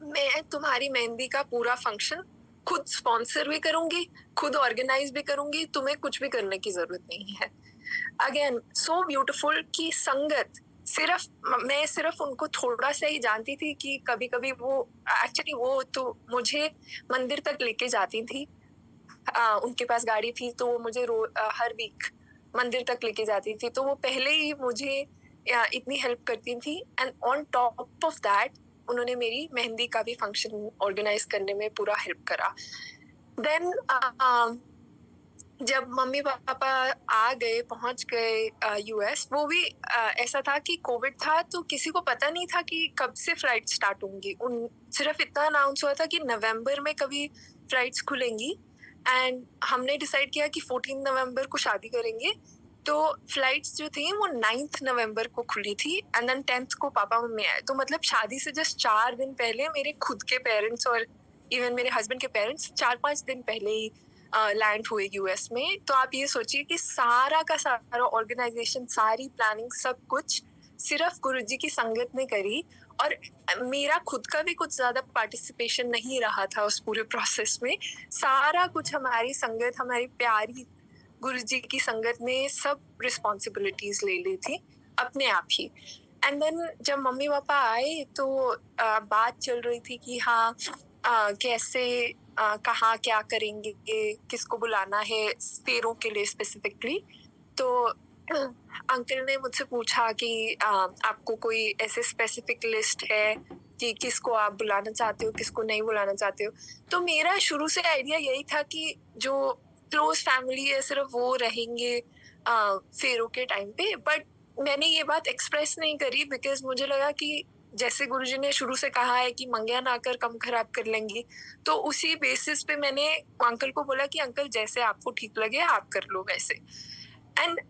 मैं तुम्हारी मेहंदी का पूरा फंक्शन खुद स्पॉन्सर भी करूंगी, खुद ऑर्गेनाइज भी करूंगी, तुम्हें कुछ भी करने की जरूरत नहीं है। अगेन सो ब्यूटिफुल कि संगत मैं सिर्फ उनको थोड़ा सा ही जानती थी कि कभी कभी वो एक्चुअली वो तो मुझे मंदिर तक लेके जाती थी। उनके पास गाड़ी थी तो वो मुझे हर वीक मंदिर तक लेके जाती थी, तो वो पहले ही मुझे इतनी हेल्प करती थी। And on top of that उन्होंने मेरी मेहंदी का भी फंक्शन ऑर्गेनाइज करने में पूरा हेल्प करा। देन जब मम्मी पापा आ गए, पहुंच गए यूएस, वो भी ऐसा था कि कोविड था, तो किसी को पता नहीं था कि कब से फ्लाइट स्टार्ट होंगी। उन सिर्फ इतना अनाउंस हुआ था कि नवंबर में कभी फ्लाइट्स खुलेंगी, एंड हमने डिसाइड किया कि 14 नवंबर को शादी करेंगे। तो फ्लाइट्स जो थी वो 9th नवंबर को खुली थी, एंड देन 10th को पापा मम्मी आए। तो मतलब शादी से जस्ट 4 दिन पहले मेरे खुद के पेरेंट्स और इवन मेरे हस्बैंड के पेरेंट्स 4-5 दिन पहले ही लैंड हुए यूएस में। तो आप ये सोचिए कि सारा का सारा ऑर्गेनाइजेशन, सारी प्लानिंग, सब कुछ सिर्फ गुरुजी की संगत ने करी। और मेरा खुद का भी कुछ ज्यादा पार्टिसिपेशन नहीं रहा था उस पूरे प्रोसेस में। सारा कुछ हमारी संगत, हमारी प्यारी गुरुजी की संगत ने सब रिस्पॉन्सिबिलिटीज ले ली थी अपने आप ही। एंड देन जब मम्मी पापा आए तो बात चल रही थी कि हाँ कैसे कहाँ क्या करेंगे, किसको बुलाना है फेरों के लिए स्पेसिफिकली। तो अंकल ने मुझसे पूछा कि आपको कोई ऐसे स्पेसिफिक लिस्ट है कि किसको आप बुलाना चाहते हो, किसको नहीं बुलाना चाहते हो। तो मेरा शुरू से आइडिया यही था कि जो क्लोज फैमिली है सिर्फ वो रहेंगे फेरों के टाइम पे। बट मैंने ये बात एक्सप्रेस नहीं करी, बिकॉज मुझे लगा कि जैसे गुरुजी ने शुरू से कहा है कि मंगिया ना कर कम खराब कर लेंगी, तो उसी बेसिस पे मैंने अंकल को बोला कि अंकल जैसे आपको ठीक लगे आप कर लो वैसे। एंड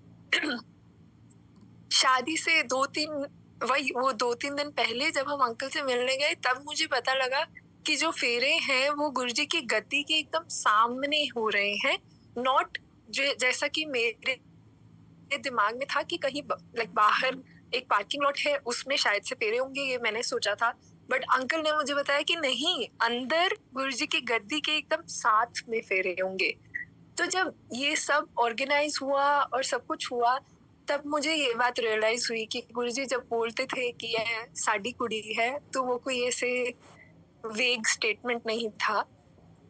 शादी से 2-3 दिन पहले जब हम अंकल से मिलने गए, तब मुझे पता लगा कि जो फेरे हैं वो गुरुजी की गद्दी के एकदम सामने हो रहे हैं। नॉट जैसा कि मेरे दिमाग में था कि कहीं लाइक बाहर एक पार्किंग लॉट है, उसमें शायद से फेरे होंगे, ये मैंने सोचा था। बट अंकल ने मुझे बताया कि नहीं, अंदर गुरुजी की गद्दी के एकदम साथ में फेरे होंगे। तो जब ये सब ऑर्गेनाइज हुआ और सब कुछ हुआ, तब मुझे ये बात रियलाइज हुई कि गुरुजी जब बोलते थे कि यह साडी कुड़ी है, तो वो कोई ऐसे वेग स्टेटमेंट नहीं था।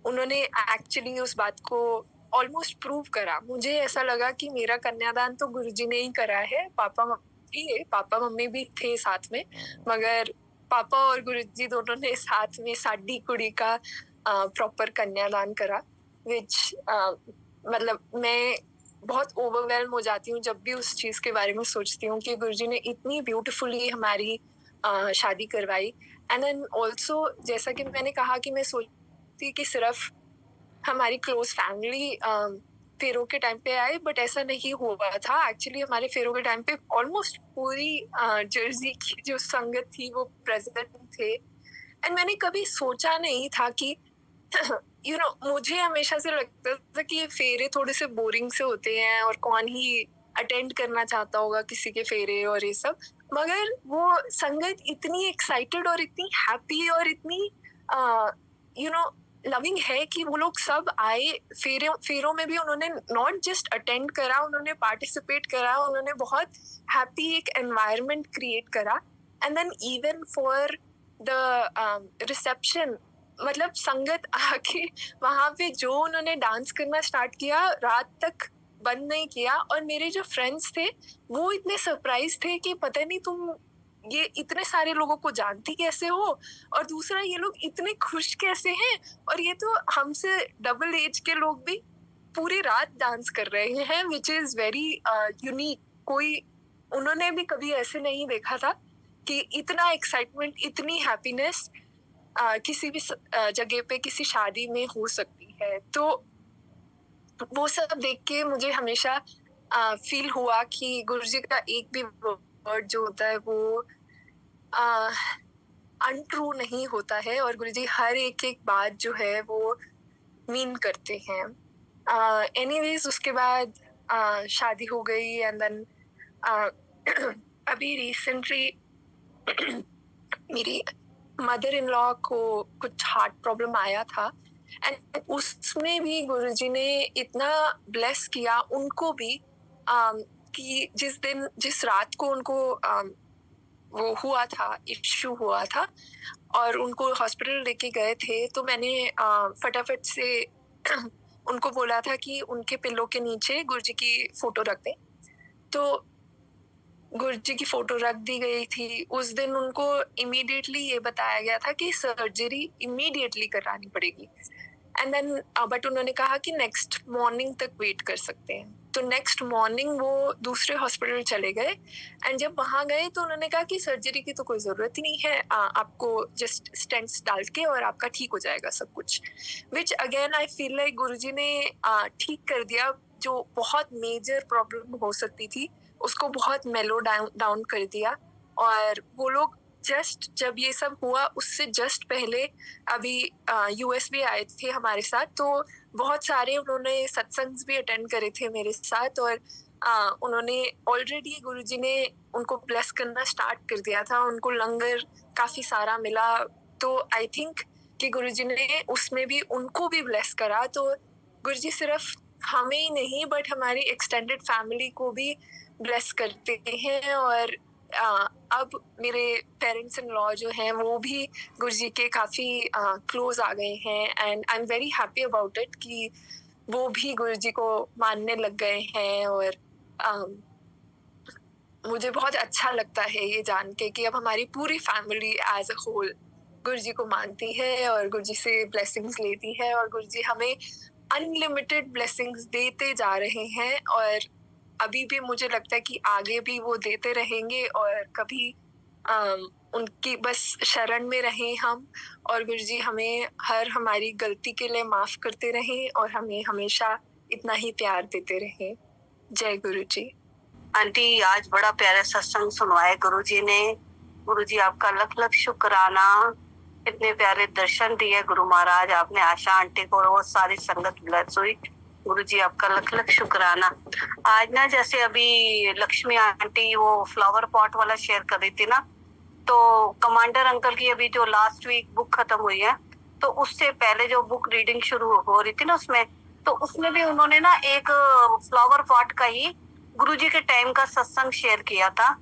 उन्होंने एक्चुअली उस बात को ऑलमोस्ट प्रूव करा। मुझे ऐसा लगा कि मेरा कन्यादान तो गुरुजी ने ही करा है। पापा मम्मी भी थे साथ में, मगर पापा और गुरुजी दोनों ने साथ में साडी कुड़ी का प्रॉपर कन्यादान करा। विच मतलब मैं बहुत ओवरवेल्म हो जाती हूँ जब भी उस चीज के बारे में सोचती हूँ कि गुरुजी ने इतनी ब्यूटीफुली हमारी शादी करवाई। एंड देन ऑल्सो जैसा कि मैंने कहा कि मैं सोचती कि सिर्फ हमारी क्लोज फैमिली फेरों के टाइम पे आए, बट ऐसा नहीं हुआ था। एक्चुअली हमारे फेरों के टाइम पे ऑलमोस्ट पूरी जर्सी की जो संगत थी वो प्रेजेंट थे। एंड मैंने कभी सोचा नहीं था कि मुझे हमेशा से लगता था कि ये फेरे थोड़े से बोरिंग से होते हैं और कौन ही अटेंड करना चाहता होगा किसी के फेरे और ये सब। मगर वो संगत इतनी एक्साइटेड और इतनी हैप्पी और इतनी लविंग है कि वो लोग सब आए। फेरों में भी उन्होंने नॉट जस्ट अटेंड करा, उन्होंने पार्टिसिपेट करा, उन्होंने बहुत हैप्पी एक एनवायरनमेंट क्रिएट करा। And then even for the reception, मतलब संगत आके वहां पे जो उन्होंने डांस करना स्टार्ट किया, रात तक बंद नहीं किया। और मेरे जो फ्रेंड्स थे वो इतने सरप्राइज थे कि पता नहीं तुम ये इतने सारे लोगों को जानती कैसे हो, और दूसरा ये लोग इतने खुश कैसे हैं, और ये तो हमसे डबल एज के लोग भी पूरी रात डांस कर रहे हैं, विच इज वेरी यूनिक। कोई उन्होंने भी कभी ऐसे नहीं देखा था कि इतना एक्साइटमेंट, इतनी हैप्पीनेस किसी भी जगह पे किसी शादी में हो सकती है। तो वो सब देख के मुझे हमेशा फील हुआ कि गुरुजी का एक भी वर्ड जो होता है वो अनट्रू नहीं होता है, और गुरुजी हर एक बात जो है वो मीन करते हैं। एनीवेज उसके बाद शादी हो गई। एंड देन अभी रिसेंटली मेरी मदर इन लॉ को कुछ हार्ट प्रॉब्लम आया था, एंड उसमें भी गुरुजी ने इतना ब्लेस किया उनको भी कि जिस रात को उनको वो हुआ था, इश्यू हुआ था और उनको हॉस्पिटल लेके गए थे, तो मैंने फटाफट से उनको बोला था कि उनके पिल्लों के नीचे गुरुजी की फोटो रख दें। तो गुरुजी की फोटो रख दी गई थी। उस दिन उनको इमीडिएटली ये बताया गया था कि सर्जरी इमीडिएटली करानी पड़ेगी। एंड देन बट उन्होंने कहा कि नेक्स्ट मॉर्निंग तक वेट कर सकते हैं। तो नेक्स्ट मॉर्निंग वो दूसरे हॉस्पिटल चले गए एंड जब वहाँ गए तो उन्होंने कहा कि सर्जरी की तो कोई ज़रूरत ही नहीं है, आपको जस्ट स्टेंट्स डाल के और आपका ठीक हो जाएगा सब कुछ। Which again I feel like Guruji ने ठीक कर दिया, जो बहुत मेजर प्रॉब्लम हो सकती थी उसको बहुत मेलो डाउन कर दिया। और वो लोग जस्ट जब ये सब हुआ उससे जस्ट पहले अभी यूएस भी आए थे हमारे साथ, तो बहुत सारे उन्होंने सत्संग भी अटेंड करे थे मेरे साथ। और उन्होंने ऑलरेडी गुरुजी ने उनको ब्लेस करना स्टार्ट कर दिया था, उनको लंगर काफी सारा मिला। तो आई थिंक कि गुरुजी ने उसमें भी उनको भी ब्लेस करा। तो गुरुजी सिर्फ हमें ही नहीं बट हमारी एक्सटेंडेड फैमिली को भी ब्लेस करते हैं। और अब मेरे पेरेंट्स इन लॉ जो हैं वो भी गुरुजी के काफ़ी क्लोज आ गए हैं and I am very happy about it कि वो भी गुरुजी को मानने लग गए हैं। और मुझे बहुत अच्छा लगता है ये जान के कि अब हमारी पूरी फैमिली एज अ होल गुरुजी को मानती है और गुरुजी से ब्लेसिंग्स लेती है। और गुरुजी हमें अनलिमिटेड ब्लेसिंग्स देते जा रहे हैं और अभी भी मुझे लगता है कि आगे भी वो देते रहेंगे। और कभी उनकी बस शरण में रहें हम, और गुरुजी हमें हर हमारी गलती के लिए माफ करते रहें और हमें हमेशा इतना ही प्यार देते रहें। जय गुरुजी। आंटी आज बड़ा प्यारा सत्संग सुनवाए गुरुजी ने। गुरुजी आपका लख लख शुक्राना, इतने प्यारे दर्शन दिए गुरु महाराज आपने आशा आंटी को, वो सारी संगत ब्लेस हुई। गुरुजी आपका लख लख शुक्राना। आज ना जैसे अभी लक्ष्मी आंटी वो फ्लावर पॉट वाला शेयर कर रही थी ना, तो कमांडर अंकल की अभी जो लास्ट वीक बुक खत्म हुई है, तो उससे पहले जो बुक रीडिंग शुरू हो रही थी ना उसमें, तो उसमें भी उन्होंने ना एक फ्लावर पॉट का ही गुरुजी के टाइम का सत्संग शेयर किया था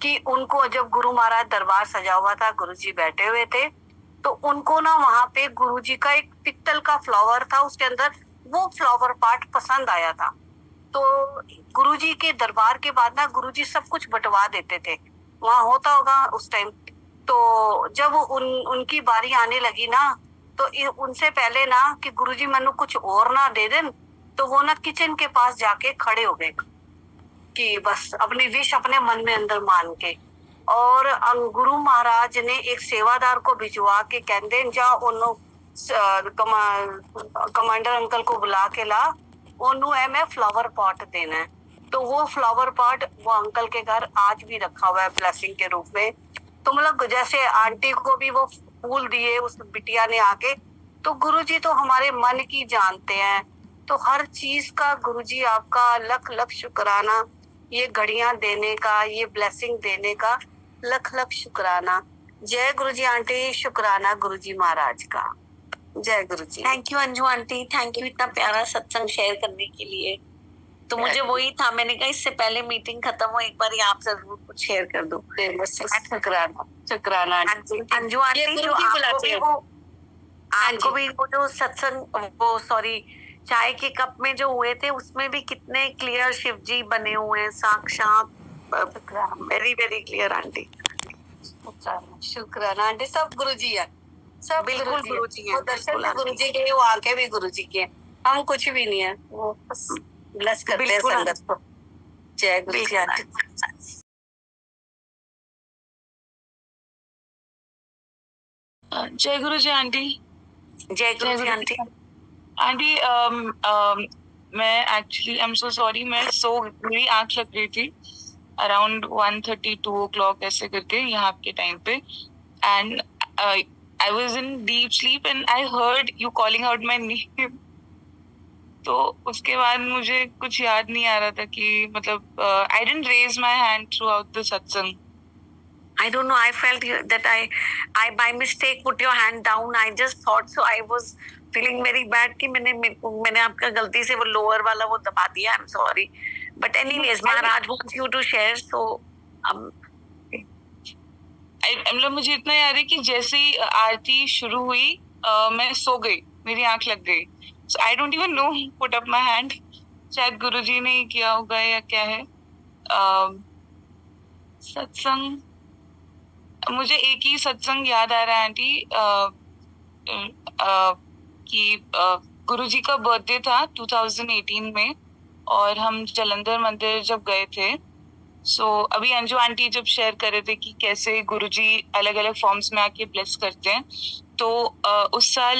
कि उनको जब गुरु महाराज दरबार सजा हुआ था, गुरुजी बैठे हुए थे, तो उनको ना वहां पे गुरुजी का एक पित्तल का फ्लावर था, उसके अंदर वो फ्लावर पॉट पसंद आया था। तो गुरुजी के दरबार के बाद ना गुरुजी सब कुछ बंटवा देते थे, वहां होता होगा उस टाइम। तो जब उनकी बारी आने लगी ना, तो उनसे पहले ना कि गुरुजी मनु कुछ और ना दे दें, तो वो ना किचन के पास जाके खड़े हो गए कि बस अपनी विश अपने मन में अंदर मान के। और गुरु महाराज ने एक सेवादार को भिजवा के कहते जा ओनू कमांडर अंकल को बुला के ला, ओनू है मैं फ्लावर पॉट देना है। तो वो फ्लावर पॉट वो अंकल के घर आज भी रखा हुआ है ब्लेसिंग के रूप में। तो मतलब जैसे आंटी को भी वो फूल दिए उस बिटिया ने आके, तो गुरुजी तो हमारे मन की जानते हैं। तो हर चीज का गुरुजी आपका लख लख शुक्राना, ये घड़ियां देने का, ये ब्लेसिंग देने का लख लख शुक्राना। जय गुरुजी आंटी, शुक्राना गुरुजी महाराज का। जय Guruji. Thank you Anju aunty, thank you इतना प्यारा सत्संग शेयर करने के लिए। तो मुझे वही था, मैंने कहा इससे पहले मीटिंग खत्म हो एक बार आप जरूर कुछ शेयर कर दो। शुक्राना शुक्राना अंजू आंटी, जो आपको भी वो जो सत्संग वो सॉरी चाय के कप में जो हुए थे उसमें भी कितने क्लियर शिव जी बने हुए हैं साक्षात, वेरी वेरी क्लियर आंटी। शुक्राना आंटी, सब गुरुजी है, सब बिल्कुल गुरुजी है। दर्शन गुरुजी के, वो आके भी गुरुजी के, हम कुछ भी नहीं है, वो बस ब्लेस करते हैं संगत को। जय गुरुजी आंटी। जय गुरुजी आंटी। जय गुरुजी आंटी। आंटी मैं actually I am so sorry, मेरी आंख लग गई थी अराउंड 1:30 2 o'clock ऐसे करके यहाँ के टाइम पे, and I was in deep sleep and I heard you calling out my name. तो उसके बाद मुझे कुछ याद नहीं आ रहा था कि मतलब I didn't raise my hand throughout the satsang. I don't know, I felt that I by mistake put your hand down. I just thought so. I was feeling very bad कि मैंने आपका गलती से वो लोअर वाला वो दबा दिया. I'm sorry. But anyways, Maharaj wants you to share. So मतलब मुझे इतना याद है कि जैसे ही आरती शुरू हुई मैं सो गई, मेरी आंख लग गई. So I don't even know who put up my hand. शायद गुरुजी ने ही किया होगा या क्या है. सत्संग, मुझे एक ही सत्संग याद आ रहा है आंटी. कि गुरुजी का बर्थडे था 2018 में, और हम जलंधर मंदिर जब गए थे, सो अभी अंजू आंटी जब शेयर कर रहे थे कि कैसे गुरुजी अलग अलग फॉर्म्स में आके ब्लेस करते हैं, तो उस साल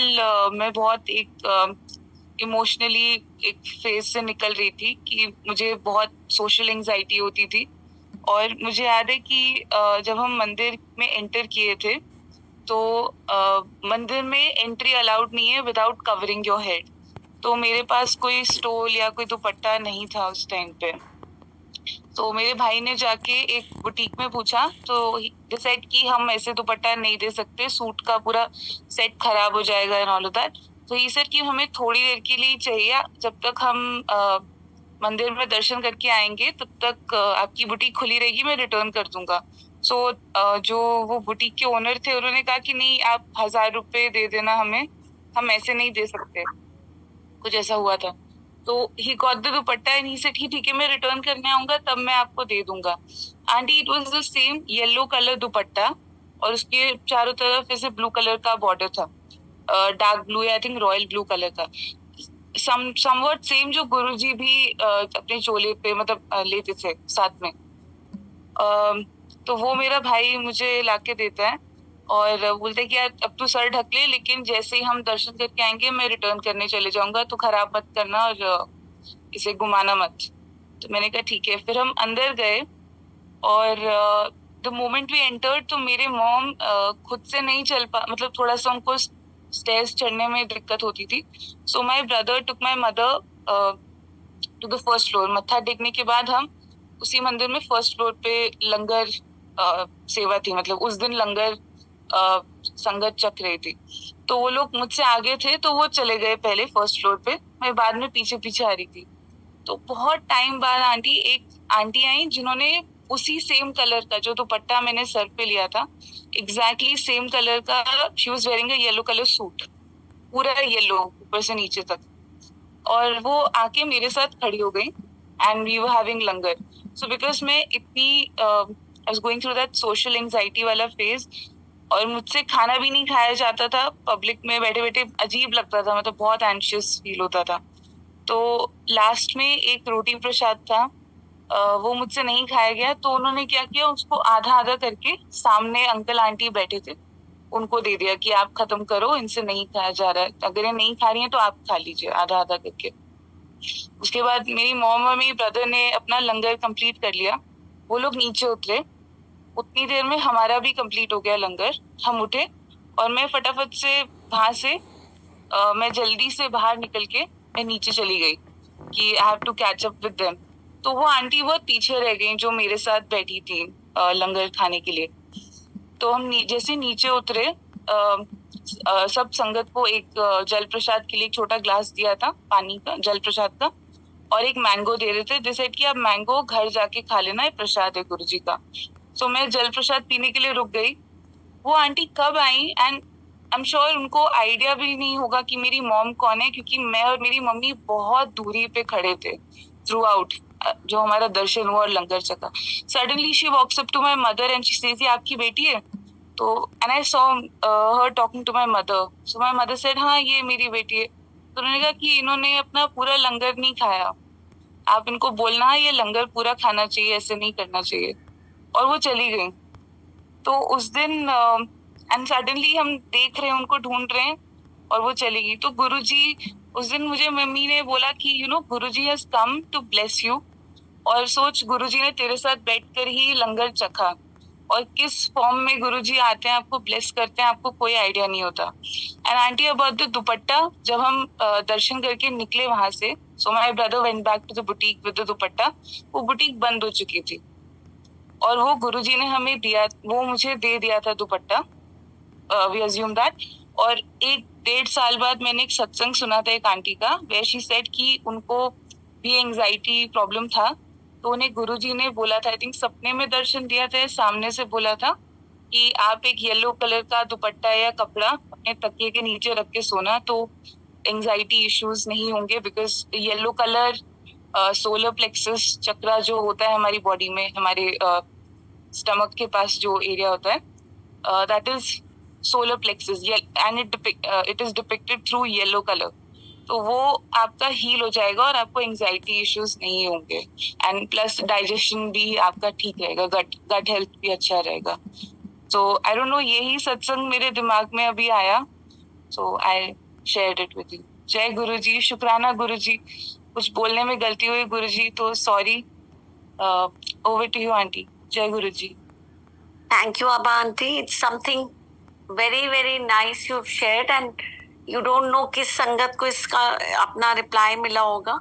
मैं बहुत एक इमोशनली एक फेज से निकल रही थी कि मुझे बहुत सोशल एंजाइटी होती थी। और मुझे याद है कि जब हम मंदिर में एंटर किए थे, तो मंदिर में एंट्री अलाउड नहीं है विदाउट कवरिंग योर हेड। तो मेरे पास कोई स्टोल या कोई दुपट्टा नहीं था उस टाइम पे। तो मेरे भाई ने जाके एक बुटीक में पूछा, तो डिसाइड कि हम ऐसे दुपट्टा नहीं दे सकते, सूट का पूरा सेट खराब हो जाएगा एंड ऑल ऑफ दैट। तो ये सर कि हमें थोड़ी देर के लिए चाहिए, जब तक हम मंदिर में दर्शन करके आएंगे तब तक आपकी बुटीक खुली रहेगी, मैं रिटर्न कर दूंगा। सो जो वो बुटीक के ओनर थे उन्होंने कहा कि नहीं, आप 1000 रुपए दे देना हमें, हम ऐसे नहीं दे सकते। कुछ ऐसा हुआ था। तो he got the dupatta and he said ठीक है, मैं रिटर्न करने आऊंगा तब मैं आपको दे दूंगा। Aunty, it was the same yellow colour दुपट्टा और उसके चारों तरफ ऐसे ब्लू कलर का बॉर्डर था, डार्क ब्लू या I think royal blue colour का, समवट सेम जो गुरुजी भी अपने चोले पे मतलब लेते थे साथ में। तो वो मेरा भाई मुझे लाके देता है और बोलते कि यार अब तू सर ढक ले, लेकिन जैसे ही हम दर्शन करके आएंगे मैं रिटर्न करने चले जाऊंगा, तो खराब मत करना और इसे घुमाना मत। तो मैंने कहा ठीक है। फिर हम अंदर गए और द मोमेंट वी एंटर्ड, तो मेरे मॉम खुद से नहीं चल पा, मतलब थोड़ा सा उनको स्टेयर्स चढ़ने में दिक्कत होती थी। So my brother took my mother to the first floor. मत्था टेकने के बाद हम उसी मंदिर में फर्स्ट फ्लोर पे लंगर सेवा थी, मतलब उस दिन लंगर संगत चक रही थी। तो वो लोग मुझसे आगे थे, तो वो चले गए पहले फर्स्ट फ्लोर पे, मैं बाद में पीछे पीछे आ रही थी। तो बहुत टाइम बाद एक आंटी आई जिन्होंने उसी सेम कलर का जो दुपट्टा मैंने सर पे लिया था, एग्जैक्टली सेम कलर का, she was wearing a yellow colour suit, पूरा येलो ऊपर से नीचे तक, और वो आके मेरे साथ खड़ी हो गई and we were having langar. So because मैं इतनी I was going through that social anxiety वाला फेज, और मुझसे खाना भी नहीं खाया जाता था, पब्लिक में बैठे बैठे अजीब लगता था, मतलब बहुत एंशियस फील होता था। तो लास्ट में एक रोटी प्रसाद था, वो मुझसे नहीं खाया गया, तो उन्होंने क्या किया, उसको आधा आधा करके सामने अंकल आंटी बैठे थे उनको दे दिया कि आप खत्म करो, इनसे नहीं खाया जा रहा है, अगर ये नहीं खा रही है तो आप खा लीजिए आधा आधा करके। उसके बाद मेरी मॉम और मेरी ब्रदर ने अपना लंगर कंप्लीट कर लिया, वो लोग नीचे उतरे, उतनी देर में हमारा भी कंप्लीट हो गया लंगर। हम उठे और मैं फटाफट से वहां से मैं जल्दी से बाहर निकल के मैं नीचे चली गई कि I have to catch up with them. तो वो आंटी बहुत पीछे रह गई जो मेरे साथ बैठी थी लंगर खाने के लिए। तो हम जैसे नीचे उतरे, सब संगत को एक जल प्रसाद के लिए एक छोटा ग्लास दिया था पानी का, जल प्रसाद का, और एक मैंगो दे रहे थे, जैसे कि आप मैंगो घर जाके खा लेना, ये प्रसाद है गुरुजी का। तो मैं जल प्रसाद पीने के लिए रुक गई। वो आंटी कब आई, एंड आई एम श्योर उनको आइडिया भी नहीं होगा कि मेरी मॉम कौन है, क्योंकि मैं और मेरी मम्मी बहुत दूरी पे खड़े थे थ्रू आउट जो हमारा दर्शन हुआ और लंगर चका। Suddenly she walks up to my mother and she says, ये आपकी बेटी है? तो and I saw her talking to my mother. So my mother said, हाँ ये मेरी बेटी है। तो उन्होंने कहा कि इन्होंने अपना पूरा लंगर नहीं खाया, आप इनको बोलना है ये लंगर पूरा खाना चाहिए, ऐसे नहीं करना चाहिए। और वो चली गई। तो उस दिन एंड सडनली हम देख रहे हैं, उनको ढूंढ रहे हैं, और वो चली गई। तो गुरुजी उस दिन मुझे मम्मी ने बोला कि you know Guruji has come to bless you, और सोच गुरुजी ने तेरे साथ बैठकर ही लंगर चखा, और किस फॉर्म में गुरुजी आते हैं आपको ब्लेस करते हैं, आपको कोई आइडिया नहीं होता। And auntie about the dupatta, जब हम दर्शन करके निकले वहां से, so my brother went back to the boutique with the dupatta, वो बुटीक बंद हो चुकी थी, और वो गुरुजी ने हमें दिया, वो मुझे दे दिया था दुपट्टा, वी अज्यूम दैट। और 1-1.5 साल बाद मैंने एक सत्संग सुना था एक आंटी का, वेयर शी सेड कि उनको भी एंजाइटी प्रॉब्लम था, तो उन्हें गुरुजी ने बोला था, आई थिंक सपने में दर्शन दिया था, सामने से बोला था कि आप एक येलो कलर का दुपट्टा या कपड़ा अपने तकिए के नीचे रख के सोना, तो एंजाइटी इश्यूज नहीं होंगे, because yellow colour solar plexus chakra जो होता है हमारी बॉडी में, हमारे स्टमक के पास जो एरिया होता है, that is solar plexus and it is depicted through yellow colour. तो वो आपका हील हो जाएगा और आपको एंजाइटी इश्यूज नहीं होंगे, एंड प्लस डाइजेशन भी आपका ठीक रहेगा, गट हेल्थ भी अच्छा रहेगा। सो आई डोंट नो, यही सत्संग मेरे दिमाग में अभी आया, so I shared it with you. जय गुरु जी, शुक्राना गुरु जी। कुछ बोलने में गलती हुई गुरु जी तो sorry. Over to you auntie. जय गुरु जी। Thank you, Abba aunty. It's something very very nice you've shared, and you don't know किस संगत को इसका अपना रिप्लाई मिला होगा।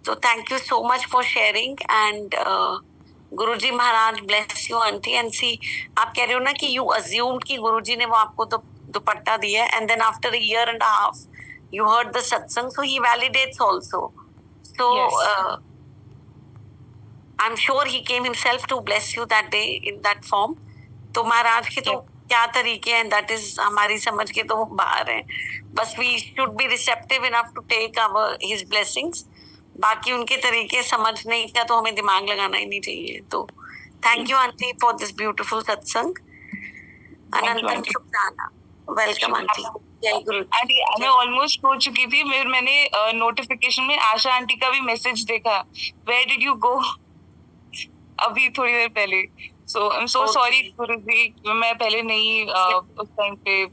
So thank you so much for sharing, and Guruji Maharaj bless you aunty। and see, आप कह रहे हो ना कि you assumed कि गुरुजी ने वो आपको तो दुपट्टा दिया, and then after a year and a half you heard the satsang, so he validates also. So Yes. I'm sure he came himself to bless you that day in that form. तो महाराज के तो क्या तरीके हैं, that is हमारी समझ के तो वो बाहर हैं। बस we should be receptive enough to take his blessings। बाकी उनके तरीके समझने का तो हमें दिमाग लगाना ही नहीं चाहिए। तो thank you aunty for this beautiful satsang। अनंतम शुक्राना। Welcome aunty. जय गुरु। आंटी मैं ऑलमोस्ट हो चुकी थी, मैंने नोटिफिकेशन में आशा आंटी का भी मैसेज देखा, वेयर डिड यू गो, अभी थोड़ी देर पहले। सो आई एम सो सॉरी गुरुजी, मैं पहले नहीं उस टाइम पे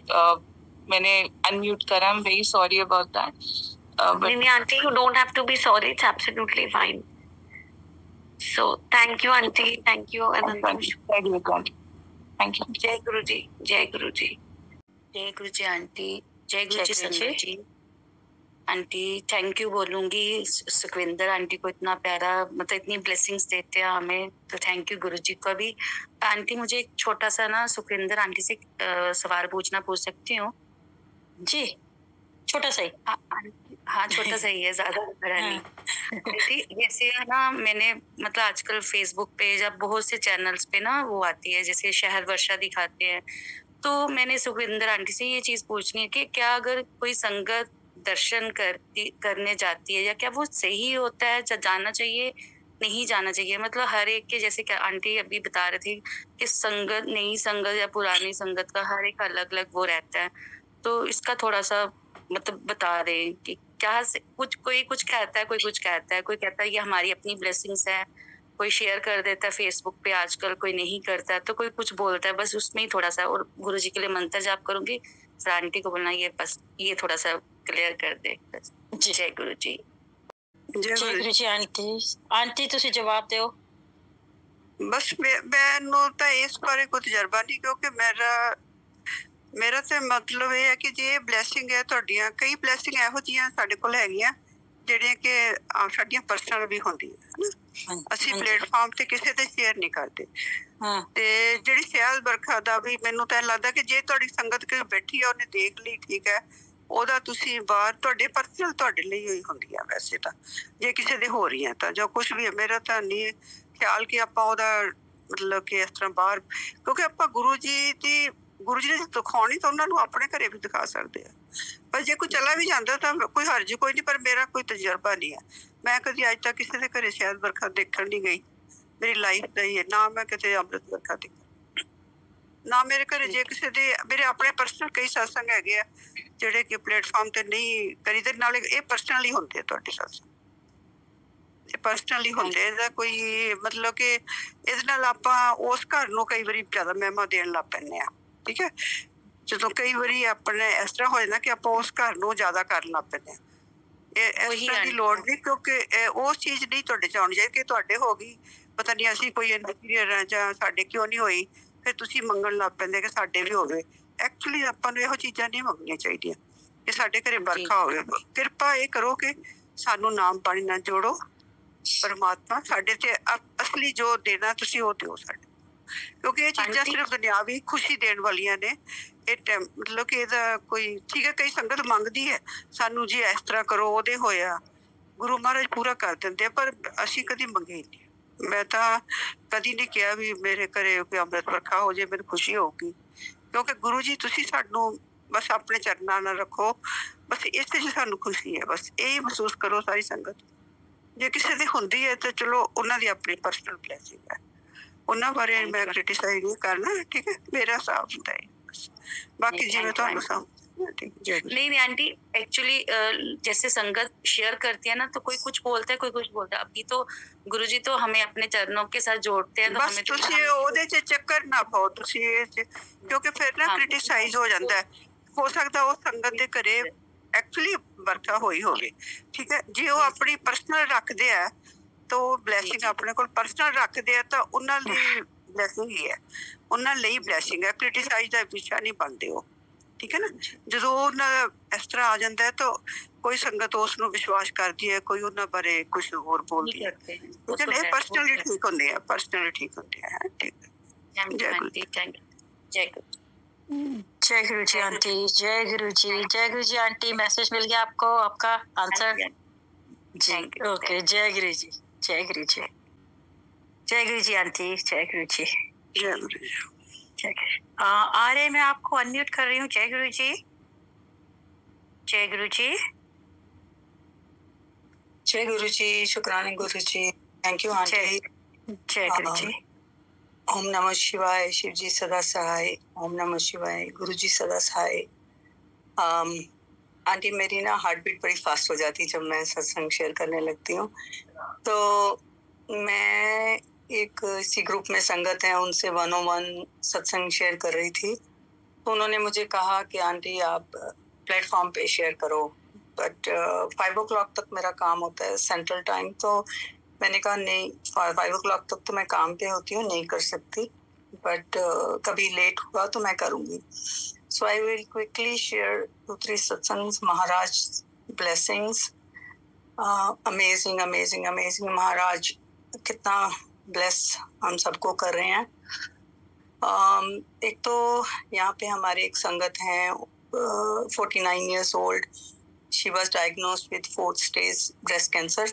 मैंने अनम्यूट करा। I am very sorry about that. नहीं aunty, you don't have to be sorry, it's absolutely fine। So thank you aunty, thank you Anantam. Thank you. जय गुरु जी, जय गुरु जी। जय गुरु जी आंटी। जय गुरु जी संगत जी। आंटी थैंक यू बोलूंगी, सुखविंदर आंटी को इतना प्यारा मतलब इतनी ब्लेसिंग्स देते हैं हमें, तो थैंक यू गुरु जी को भी। आंटी मुझे एक छोटा सा ना सुखविंदर आंटी से सवाल पूछ सकती हूँ? जी छोटा सा ही। हाँ छोटा सा ही है, ज्यादा बड़ा नहीं। आंटी जैसे ना मैंने मतलब आजकल फेसबुक पे या बहुत से चैनल्स पे ना वो आती है, जैसे शहर वर्षा दिखाते हैं, तो मैंने सुखविंदर आंटी से ये चीज पूछनी है कि क्या अगर कोई संगत दर्शन करने जाती है, या क्या वो सही होता है, जाना चाहिए नहीं जाना चाहिए? मतलब हर एक के, जैसे क्या आंटी अभी बता रहे थे कि संगत, नई संगत या पुरानी संगत का हर एक अलग अलग वो रहता है, तो इसका थोड़ा सा मतलब बता रहे हैं कि क्या कोई कुछ कहता है, कोई कुछ कहता है, कोई कहता है ये हमारी अपनी ब्लेसिंग्स है, कोई शेयर कर देता है फेसबुक पे आजकल, कोई नहीं करता है, तो कोई कुछ बोलता है, बस उसमें ही थोड़ा सा। और गुरु जी के लिए मंत्र जाप करूंगी, फिर आंटी को बोलना ये बस ये थोड़ा सा क्लियर कर दे बस। जय गुरु जी। जय गुरु जी आंटी ਤੁਸੀਂ ਜਵਾਬ ਦਿਓ। बस मैनू तो इस बारे कोई तजर्बा नहीं, क्योंकि मेरा तो मतलब ये है कि जे ब्लैसिंग है ਤੁਹਾਡੀਆਂ, ਕਈ ਬਲੈਸਿੰਗ ਇਹੋ ਜਿਹੀਆਂ ਸਾਡੇ ਕੋਲ ਹੈਗੀਆਂ ਜਿਹੜੀਆਂ ਕਿ ਸਾਡੀਆਂ ਪਰਸਨਲ ਵੀ ਹੁੰਦੀਆਂ ਹਨ, ਅਸੀਂ ਪਲੇਟਫਾਰਮ ਤੇ ਕਿਸੇ ਤੇ ਸ਼ੇਅਰ ਨਹੀਂ ਕਰਦੇ। ਤੇ ਜਿਹੜੀ ਸਿਆਲ ਬਰਖਾ ਦਾ ਵੀ ਮੈਨੂੰ ਤਾਂ ਲੱਗਦਾ ਕਿ ਜੇ ਤੁਹਾਡੀ ਸੰਗਤ ਕੋਈ ਬੈਠੀ ਆ ਉਹਨੇ ਦੇਖ ਲਈ, ਠੀਕ ਹੈ, ਉਹਦਾ ਤੁਸੀਂ ਬਾਹਰ ਤੁਹਾਡੇ ਪਰਸਨਲ ਤੁਹਾਡੇ ਲਈ ਹੋਈ ਹੁੰਦੀ ਆ। ਵੈਸੇ ਤਾਂ ਜੇ ਕਿਸੇ ਦੇ ਹੋ ਰਹੀਆਂ ਤਾਂ ਜੋ ਕੁਛ ਵੀ ਹੈ, ਮੇਰਾ ਤਾਂ ਨਹੀਂ ਖਿਆਲ ਕਿ ਆਪਾਂ ਉਹਦਾ ਮਤਲਬ ਕਿ ਇਸ ਤਰ੍ਹਾਂ ਬਾਹਰ, ਕਿਉਂਕਿ ਆਪਾਂ ਗੁਰੂ ਜੀ ਨੇ ਦਿਖਾਉਣੀ ਤਾਂ ਉਹਨਾਂ ਨੂੰ ਆਪਣੇ ਘਰੇ ਵੀ ਦਿਖਾ ਸਕਦੇ ਆ। ਪਰ ਜੇ ਕੋਈ ਚਲਾ ਵੀ ਜਾਂਦਾ ਤਾਂ ਕੋਈ ਹਰਜ ਕੋਈ ਨਹੀਂ, ਪਰ ਮੇਰਾ ਕੋਈ ਤਜਰਬਾ ਨਹੀਂ ਹੈ। ਮੈਂ ਕਦੀ ਅੱਜ ਤੱਕ ਕਿਸੇ ਦੇ ਘਰੇ ਸ਼ਾਇਦ ਵਰਖਾ ਦੇਖਣ ਨਹੀਂ ਗਈ ਮੇਰੀ ਲਾਈਫ ਦਾ ਹੀ ਹੈ, ਨਾ ਮੈਂ ਕਿਤੇ ਅੰਮ੍ਰਿਤ ਵਰਖਾ ਦੇਖੀ, ਨਾ ਮੇਰੇ ਘਰੇ ਜੇ ਕਿਸੇ ਦੇ। ਮੇਰੇ ਆਪਣੇ ਪਰਸਨਲ ਕਈ ਸਤਸੰਗ ਹੈਗੇ ਆ ਜਿਹੜੇ ਕਿ ਪਲੇਟਫਾਰਮ ਤੇ ਨਹੀਂ ਕਰੀਦੇ, ਨਾਲੇ ਇਹ ਪਰਸਨਲੀ ਹੁੰਦੇ ਆ ਤੁਹਾਡੇ ਸਤਸੰਗ, ਇਹ ਪਰਸਨਲੀ ਹੁੰਦੇ। ਇਹਦਾ ਕੋਈ ਮਤਲਬ ਕਿ ਇਹਦੇ ਨਾਲ ਆਪਾਂ ਉਸ ਘਰ ਨੂੰ ਕਈ ਵਾਰੀ ਜ਼ਿਆਦਾ ਮਹਿਮਾ ਦੇਣ ਲੱਗ ਪੈਂਦੇ ਆ, ਠੀਕ ਹੈ। ਜਦੋਂ ਕਈ ਵਾਰੀ ਆਪਣੇ ਇਸ ਤਰ੍ਹਾਂ ਹੋ ਜਾਂਦਾ ਕਿ ਆਪਾਂ ਉਸ ਘਰ ਨੂੰ ਜ਼ਿਆਦਾ ਕਰਨ ਲੱਗ ਪੈਂਦੇ ਆ। ਇਹ ਇਸ ਤਰ੍ਹਾਂ ਦੀ ਲੋੜ ਨਹੀਂ, ਕਿਉਂਕਿ ਉਸ ਚੀਜ਼ ਨਹੀਂ ਤੁਹਾਡੇ 'ਚ ਆਉਣੀ ਚਾਹੀਦੀ ਕਿ ਤੁਹਾਡੇ ਹੋ ਗਈ, ਪਤਾ ਨਹੀਂ ਅਸੀਂ ਕੋਈ ਇਨਫੀਰੀਅਰ ਆ ਜਾਂ ਸਾਡੇ ਕਿਉਂ ਨਹੀਂ ਹੋਈ, ਫਿਰ ਤੁਸੀਂ ਮੰਗਣ ਲੱਗ ਪੈਂਦੇ ਕਿ ਸਾਡੇ ਵੀ ਹੋਵੇ। ਐਕਚੁਅਲੀ ਆਪਾਂ ਨੂੰ ਇਹੋ ਚੀਜ਼ਾਂ ਨਹੀਂ ਮੰਗਣੀਆਂ ਚਾਹੀਦੀਆਂ ਕਿ ਸਾਡੇ ਘਰੇ ਵਰਖਾ ਹੋਵੇ। ਕਿਰਪਾ ਇਹ ਕਰੋ ਕਿ ਸਾਨੂੰ ਨਾਮ ਬਾਣੀ ਨਾਲ ਜੋੜੋ, ਪਰਮਾਤਮਾ ਸਾਡੇ ਤੇ ਅਸਲੀ ਜੋ ਦੇਣਾ ਤੁਸੀਂ ਉਹ ਦਿਓ ਸਾਡੇ, ਕਿਉਂਕਿ ਇਹ ਚੀਜ਼ਾਂ ਸਿਰਫ ਦੁਨਿਆਵੀ ਖੁਸ਼ੀ ਦੇਣ ਵਾਲੀਆਂ ਨੇ। ਇਹ ਮਤਲਬ ਕਿ ਇਹਦਾ ਕੋਈ ਠੀਕ ਹੈ, ਕਈ ਸੰਗਤ ਮੰਗਦੀ ਹੈ ਸਾਨੂੰ ਜੀ ਇਸ ਤਰ੍ਹਾਂ ਕਰੋ, ਉਹਦੇ ਹੋਇਆ ਗੁਰੂ ਮਹਾਰਾਜ ਪੂਰਾ ਕਰ ਦਿੰਦੇ ਆ, ਪਰ ਅਸੀਂ ਕਦੀ ਮੰਗੇ ਨਹੀਂ। ਮੈਂ ਤਾਂ ਕਦੀ ਨਹੀਂ ਕਿਹਾ ਵੀ ਮੇਰੇ ਘਰੇ ਕੋਈ ਅੰਮ੍ਰਿਤ ਵਰਖਾ ਹੋ ਜਾਏ ਮੈਨੂੰ ਖੁਸ਼ੀ ਹੋਊਗੀ, ਕਿਉਂਕਿ ਗੁਰੂ ਜੀ ਤੁਸੀਂ ਸਾਨੂੰ ਬਸ ਆਪਣੇ ਚਰਨਾਂ ਨਾਲ ਰੱਖੋ, ਬਸ ਇਸ 'ਚ ਸਾਨੂੰ ਖੁਸ਼ੀ ਹੈ। ਬਸ ਇਹੀ ਮਹਿਸੂਸ ਕਰੋ ਸਾਰੀ ਸੰਗਤ। ਜੇ ਕਿਸੇ ਦੀ ਹੁੰਦੀ ਹੈ ਤਾਂ ਚਲੋ ਉਹਨਾਂ ਦੀ ਆਪਣੀ ਪਰਸਨਲ ਬਲੈਸਿੰਗ ਹੈ, ਉਹਨਾਂ ਬਾਰੇ ਮੈਂ ਕ੍ਰਿਟਿਸਾਈਜ਼ ਨਹੀਂ ਕਰਨਾ, ਠੀਕ ਹੈ, ਮੇਰਾ ਹਿਸਾਬ ਹੁੰਦਾ ਹੈ। बाकी जिवें तुहानू समझ नहीं आंटी, एक्चुअली जैसे संगत शेयर करती है ना, तो कोई कुछ बोलता है, कोई कुछ बोलता है। अभी तो गुरुजी तो हमें अपने चरणों के साथ जोड़ते हैं, तो बस हमें तुसी ओदे च चक्कर ना पाओ तुसी, क्योंकि फिर ना क्रिटिसाइज हो जाता है। हो सकता वो संगत दे घरे एक्चुअली वर्षा होई होगी, ठीक है जी। वो अपनी पर्सनल रखते हैं तो ब्लैसिंग अपने को पर्सनल रखते हैं, तो उन्हां दी ब्लैसिंग ही है, उन्हां ਲਈ ब्लैसिंग है। क्रिटिसाइज ਦਾ ਵਿਸ਼ਾ ਨਹੀਂ ਬਣਦੇ ਹੋ, ठीक है ना। ਜਦੋਂ ਇਸ ਤਰ੍ਹਾਂ ਆ ਜਾਂਦਾ ਹੈ ਤਾਂ ਕੋਈ ਸੰਗਤ ਉਸ ਨੂੰ ਵਿਸ਼ਵਾਸ ਕਰਦੀ ਹੈ, ਕੋਈ ਉਹਨਾਂ ਬਾਰੇ ਕੁਝ ਹੋਰ ਬੋਲਦੀ ਹੈ। ਇਹ ਪਰਸਨਲੀ ਠੀਕ ਹੁੰਦੇ ਆ, ਪਰਸਨਲੀ ठीक ਹੁੰਦੇ ਆ। ठीक जय गुरु जी, जय गुरु। जय गुरु जी आंटी, जय गुरु जी, जय गुरु जी आंटी। मैसेज मिल गया आपको, आपका आंसर जी। ओके, जय गुरु जी, जय गुरु जी, जय गुरु जी आंटी, जय गुरु जी, जय गुरु जी। आ रहे, मैं आपको अनम्यूट कर रही हूँ। जय गुरु जी, जय गुरु जी, जय गुरु जी, शुक्राने गुरु जी, थैंक यू आंटी। जय गुरु जी। ओम नमः शिवाय, शिव जी सदा सहाय। ओम नमः शिवाय, गुरु जी सदा सहाय। आंटी मेरी ना हार्ट बीट बड़ी फास्ट हो जाती है जब मैं सत्संग शेयर करने लगती हूँ। तो मैं एक इसी ग्रुप में संगत है, उनसे 101 सत्संग शेयर कर रही थी। तो उन्होंने मुझे कहा कि आंटी आप प्लेटफॉर्म पे शेयर करो, बट 5 o'clock तक मेरा काम होता है सेंट्रल टाइम। तो मैंने कहा नहीं, 5 o'clock तक तो मैं काम पे होती हूँ, नहीं कर सकती, बट कभी लेट हुआ तो मैं करूँगी। So I will quickly share 2-3 सत्संग्स। Maharaj blessings, amazing amazing amazing. Maharaj कितना ब्लेस हम सबको कर रहे हैं। एक तो यहाँ पे हमारे एक संगत हैं, 49 years old, she was diagnosed with 4th stage breast cancer.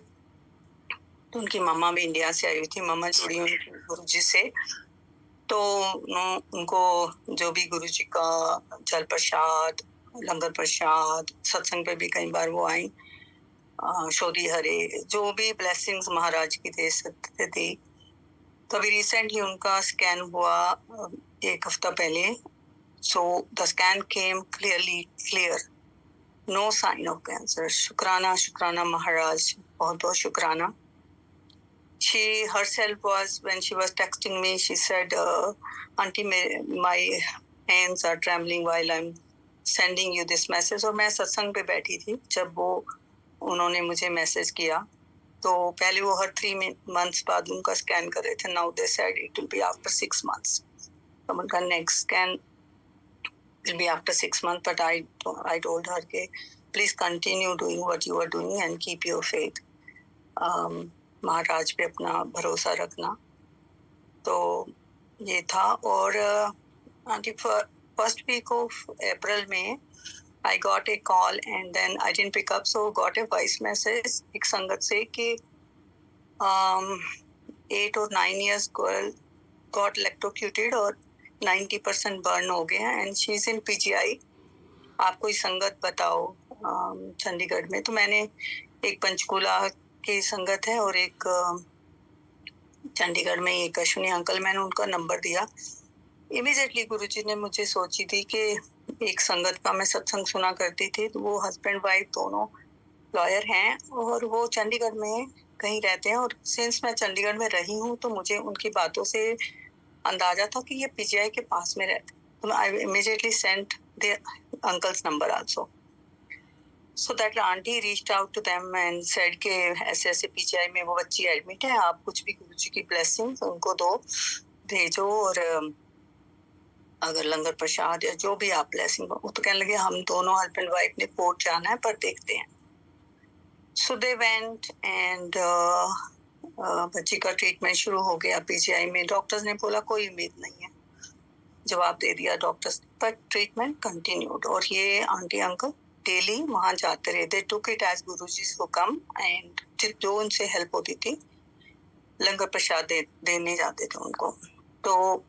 तो उनकी मम्मा भी इंडिया से आई हुई थी, मम्मा जुड़ी हुई गुरु जी से। तो उनको जो भी गुरु जी का जल प्रसाद, लंगर प्रसाद, सत्संग पे भी कई बार वो आई, शोधी हरे, जो भी ब्लेसिंग्स महाराज की दे सकते थे। तो अभी रिसेंटली उनका स्कैन हुआ 1 हफ्ता पहले। So the scan came clearly clear, no sign of cancer. शुक्राना शुक्राना महाराज, बहुत बहुत शुक्राना। She herself was, when she was texting me, she said, Auntie, my hands are trembling while I'm sending you this message। और मैं सत्संग पे बैठी थी जब वो उन्होंने मुझे मैसेज किया। तो पहले वो हर 3 months बाद उनका स्कैन कर रहे थे। Now they said it will be after 6 months। तो उनका next scan will be after 6 months, but I told her कि please continue doing what you are doing and keep your faith। महाराज पे अपना भरोसा रखना। तो ये था। और फर्स्ट वीक ऑफ अप्रैल में I got a call and then I didn't pick up, so got a voice message एक संगत से कि 8 or 9 years girl got electrocuted और 90% बर्न हो गया and she's in PGI। आप कोई संगत बताओ चंडीगढ़ में। तो मैंने एक पंचकूला की संगत है और एक चंडीगढ़ में एक अश्विनी अंकल, मैंने उनका नंबर दिया। इमीडिएटली गुरुजी ने मुझे सोची थी कि एक संगत का मैं सत्संग सुना करती थी। तो वो हस्बैंड वाइफ दोनों लॉयर हैं और वो चंडीगढ़ में कहीं रहते हैं। और सिंस मैं चंडीगढ़ में रही हूँ तो मुझे उनकी बातों से अंदाजा था कि ये पीजीआई के पास में रहते। तो I immediately sent their uncle's number also. So that auntie reached out to them and said कि ऐसे ऐसे पीजीआई में वो बच्ची एडमिट है, आप कुछ भी गुरुजी की ब्लेसिंग्स उनको दो, भेजो, और अगर लंगर प्रसाद या जो भी आप ब्लेसिंग। वो तो कहने लगे हम दोनों हस्बैंड वाइफ ने कोर्ट जाना है पर देखते हैं। So they went and बच्ची का ट्रीटमेंट शुरू हो गया पीजीआई में। डॉक्टर्स ने बोला कोई उम्मीद नहीं है, जवाब दे दिया डॉक्टर्स, पर ट्रीटमेंट कंटिन्यूड। और ये आंटी अंकल डेली वहाँ जाते रहे। दे टुक इट एज गुरुजी हुकम एंड जो उनसे हेल्प होती थी लंगर प्रसाद देने जाते थे उनको। तो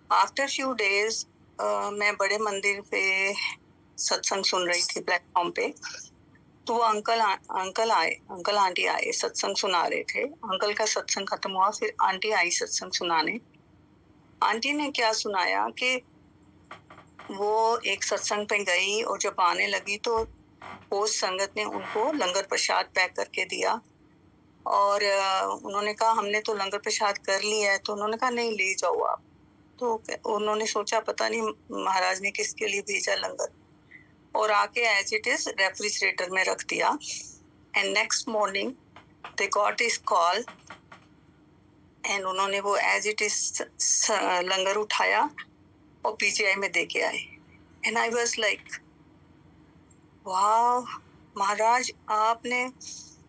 आफ्टर फ्यू डेज मैं बड़े मंदिर पे सत्संग सुन रही थी प्लेटफॉर्म पे। तो वो अंकल आंटी आए, सत्संग सुना रहे थे। अंकल का सत्संग खत्म हुआ, फिर आंटी आई सत्संग सुनाने। आंटी ने क्या सुनाया कि वो एक सत्संग पे गई और जब आने लगी तो होस्ट संगत ने उनको लंगर प्रसाद पैक करके दिया और उन्होंने कहा हमने तो लंगर प्रसाद कर लिया है। तो उन्होंने कहा नहीं, ले जाओ आप। तो उन्होंने सोचा पता नहीं महाराज ने किसके लिए भेजा लंगर, और आके एज इट इज रेफ्रिजरेटर में रख दिया। And next morning they got his call and उन्होंने वो एज इट इज लंगर उठाया और पीजीआई में दे के आए। एंड आई वाज लाइक वाह महाराज,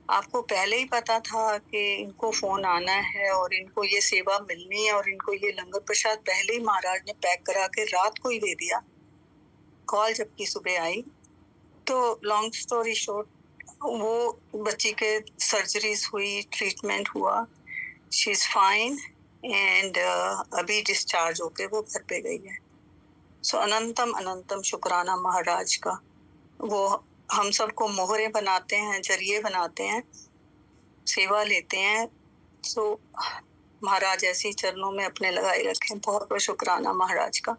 आपको पहले ही पता था कि इनको फोन आना है और इनको ये सेवा मिलनी है और इनको ये लंगर प्रसाद पहले ही महाराज ने पैक करा के रात को ही दे दिया। कॉल जबकि सुबह आई तो लॉन्ग स्टोरी शॉर्ट, वो बच्ची के सर्जरीज हुई, ट्रीटमेंट हुआ, शी इज फाइन एंड अभी डिस्चार्ज होके वो घर पे गई है। सो अनंतम अनंतम शुक्राना महाराज का। वो हम सबको मोहरे बनाते हैं, जरिए बनाते हैं, सेवा लेते हैं। सो महाराज ऐसे ही चरणों में अपने लगाए रखें। बहुत बहुत शुक्राना महाराज का।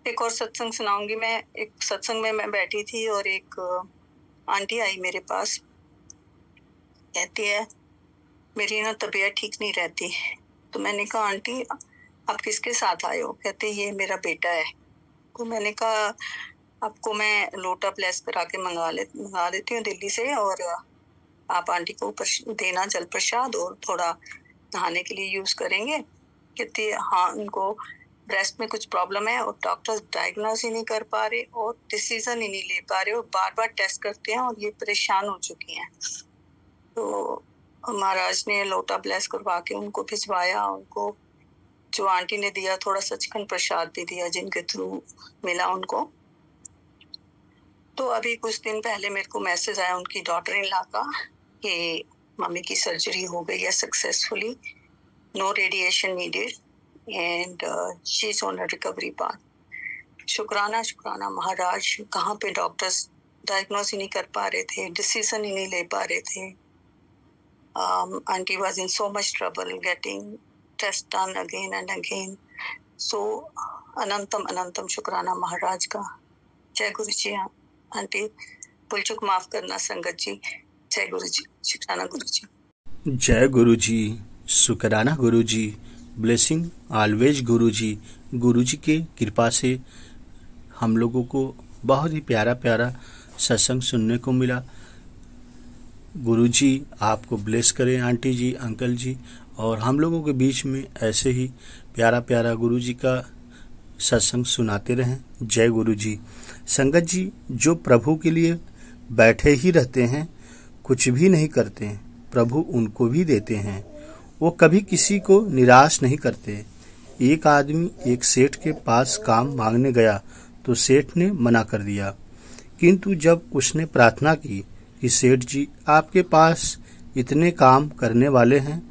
एक और सत्संग सुनाऊंगी मैं। एक सत्संग में मैं बैठी थी और एक आंटी आई मेरे पास, कहती है मेरी ना तबीयत ठीक नहीं रहती। तो मैंने कहा आंटी आप किसके साथ आए हो? कहते ये मेरा बेटा है। तो मैंने कहा आपको मैं लोटा ब्लेस करा के मंगा देती हूँ दिल्ली से, और आप आंटी को देना जल प्रसाद और थोड़ा नहाने के लिए यूज करेंगे। कहती हाँ, उनको ब्रेस्ट में कुछ प्रॉब्लम है और डॉक्टर डायग्नोज ही नहीं कर पा रहे और डिसीजन ही नहीं ले पा रहे और बार बार टेस्ट करते हैं और ये परेशान हो चुकी हैं। तो महाराज ने लोटा ब्लेस करवा के उनको भिजवाया। उनको जो आंटी ने दिया थोड़ा सचखंड प्रसाद भी दिया जिनके थ्रू मिला उनको। तो अभी कुछ दिन पहले मेरे को मैसेज आया उनकी डॉटर इन लॉ का कि मम्मी की सर्जरी हो गई है successfully, no radiation needed and she is on a recovery path. शुक्राना शुक्राना महाराज। कहाँ पे डॉक्टर्स डायग्नोज ही नहीं कर पा रहे थे, डिसीजन ही नहीं ले पा रहे थे। Aunty was in so much trouble getting test done again and again. So Anantam Anantam शुक्राना महाराज का। जय गुरु जी। आंटी भूल चूक माफ करना संगत जी। जय गुरु जी। शुक्राना गुरु जी। जय गुरु जी। शुक्राना गुरु जी। ब्लेसिंग ऑलवेज गुरु जी। गुरु जी के कृपा से हम लोगों को बहुत ही प्यारा प्यारा सत्संग सुनने को मिला। गुरु जी आपको ब्लेस करें आंटी जी, अंकल जी, और हम लोगों के बीच में ऐसे ही प्यारा प्यारा गुरु जी का सत्संग सुनाते रहें। जय गुरु जी। संगत जी जो प्रभु के लिए बैठे ही रहते हैं, कुछ भी नहीं करते हैं, प्रभु उनको भी देते हैं। वो कभी किसी को निराश नहीं करते। एक आदमी एक सेठ के पास काम मांगने गया तो सेठ ने मना कर दिया, किंतु जब उसने प्रार्थना की कि सेठ जी आपके पास इतने काम करने वाले हैं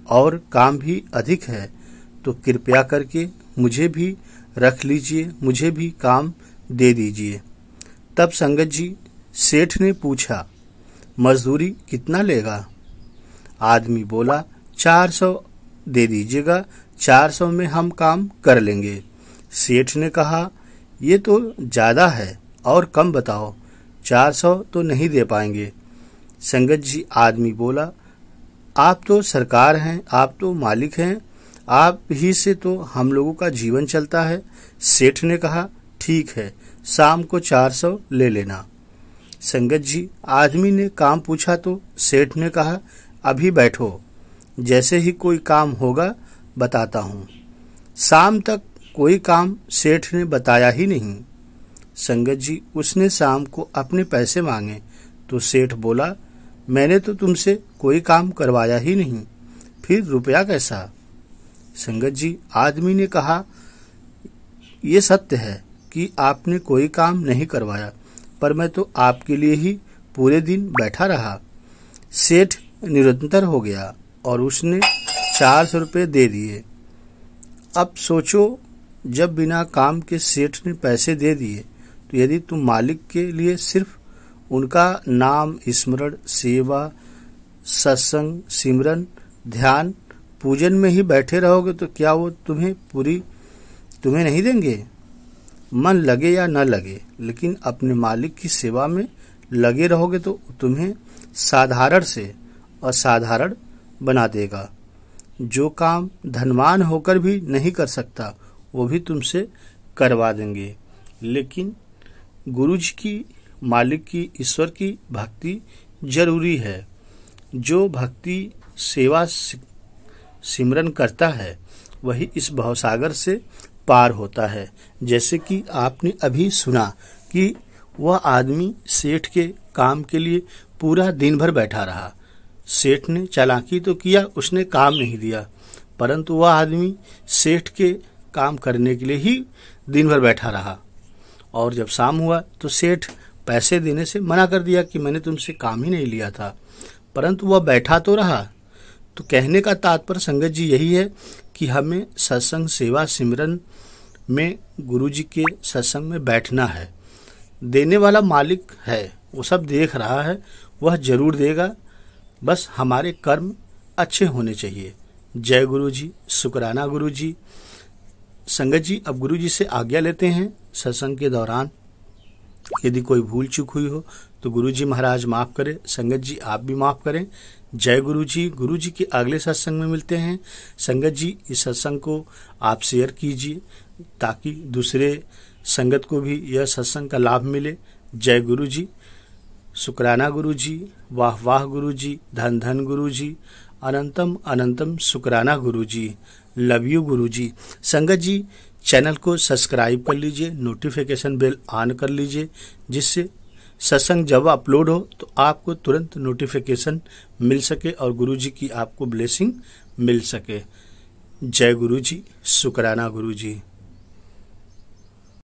और काम भी अधिक है, तो कृपया करके मुझे भी रख लीजिए, मुझे भी काम दे दीजिए। तब संगत जी सेठ ने पूछा मजदूरी कितना लेगा? आदमी बोला 400 दे दीजिएगा, 400 में हम काम कर लेंगे। सेठ ने कहा ये तो ज्यादा है और कम बताओ, 400 तो नहीं दे पाएंगे। संगत जी आदमी बोला आप तो सरकार हैं, आप तो मालिक हैं, आप ही से तो हम लोगों का जीवन चलता है। सेठ ने कहा ठीक है, शाम को 400 ले लेना। संगत जी आदमी ने काम पूछा तो सेठ ने कहा अभी बैठो, जैसे ही कोई काम होगा बताता हूँ। शाम तक कोई काम सेठ ने बताया ही नहीं। संगत जी उसने शाम को अपने पैसे मांगे तो सेठ बोला मैंने तो तुमसे कोई काम करवाया ही नहीं, फिर रुपया कैसा? संगत जी आदमी ने कहा ये सत्य है कि आपने कोई काम नहीं करवाया, पर मैं तो आपके लिए ही पूरे दिन बैठा रहा। सेठ निरंतर हो गया और उसने 400 रुपये दे दिए। अब सोचो जब बिना काम के सेठ ने पैसे दे दिए, तो यदि तुम मालिक के लिए सिर्फ उनका नाम स्मरण, सेवा, सत्संग, सिमरन, ध्यान, पूजन में ही बैठे रहोगे तो क्या वो तुम्हें नहीं देंगे? मन लगे या न लगे, लेकिन अपने मालिक की सेवा में लगे रहोगे तो तुम्हें साधारण से असाधारण बना देगा। जो काम धनवान होकर भी नहीं कर सकता वो भी तुमसे करवा देंगे। लेकिन गुरु जी की, मालिक की, ईश्वर की भक्ति जरूरी है। जो भक्ति सेवा सिमरन करता है वही इस भवसागर से पार होता है। जैसे कि आपने अभी सुना कि वह आदमी सेठ के काम के लिए पूरा दिन भर बैठा रहा। सेठ ने चालाकी तो किया, उसने काम नहीं दिया, परंतु वह आदमी सेठ के काम करने के लिए ही दिन भर बैठा रहा। और जब शाम हुआ तो सेठ पैसे देने से मना कर दिया कि मैंने तुमसे काम ही नहीं लिया था, परंतु वह बैठा तो रहा। तो कहने का तात्पर्य संगत जी यही है कि हमें सत्संग सेवा सिमरन में, गुरु जी के सत्संग में बैठना है। देने वाला मालिक है, वो सब देख रहा है, वह जरूर देगा, बस हमारे कर्म अच्छे होने चाहिए। जय गुरु जी, शुक्राना गुरु जी। संगत जी, अब गुरु जी से आज्ञा लेते हैं। सत्संग के दौरान यदि कोई भूल चूक हुई हो तो गुरु जी महाराज माफ करें, संगत जी आप भी माफ करें। जय गुरु जी। गुरु जी के अगले सत्संग में मिलते हैं। संगत जी, इस सत्संग को आप शेयर कीजिए ताकि दूसरे संगत को भी यह सत्संग का लाभ मिले। जय गुरु जी, शुक्राना गुरु जी, वाह वाह गुरु जी, धन धन गुरु जी, अनंतम अनंतम शुक्राना गुरु जी, लव यू गुरु जी। संगत जी, चैनल को सब्सक्राइब कर लीजिए, नोटिफिकेशन बेल ऑन कर लीजिए, जिससे सत्संग जब अपलोड हो तो आपको तुरंत नोटिफिकेशन मिल सके और गुरु जी की आपको ब्लेसिंग मिल सके। जय गुरु जी, शुक्राना गुरु जी।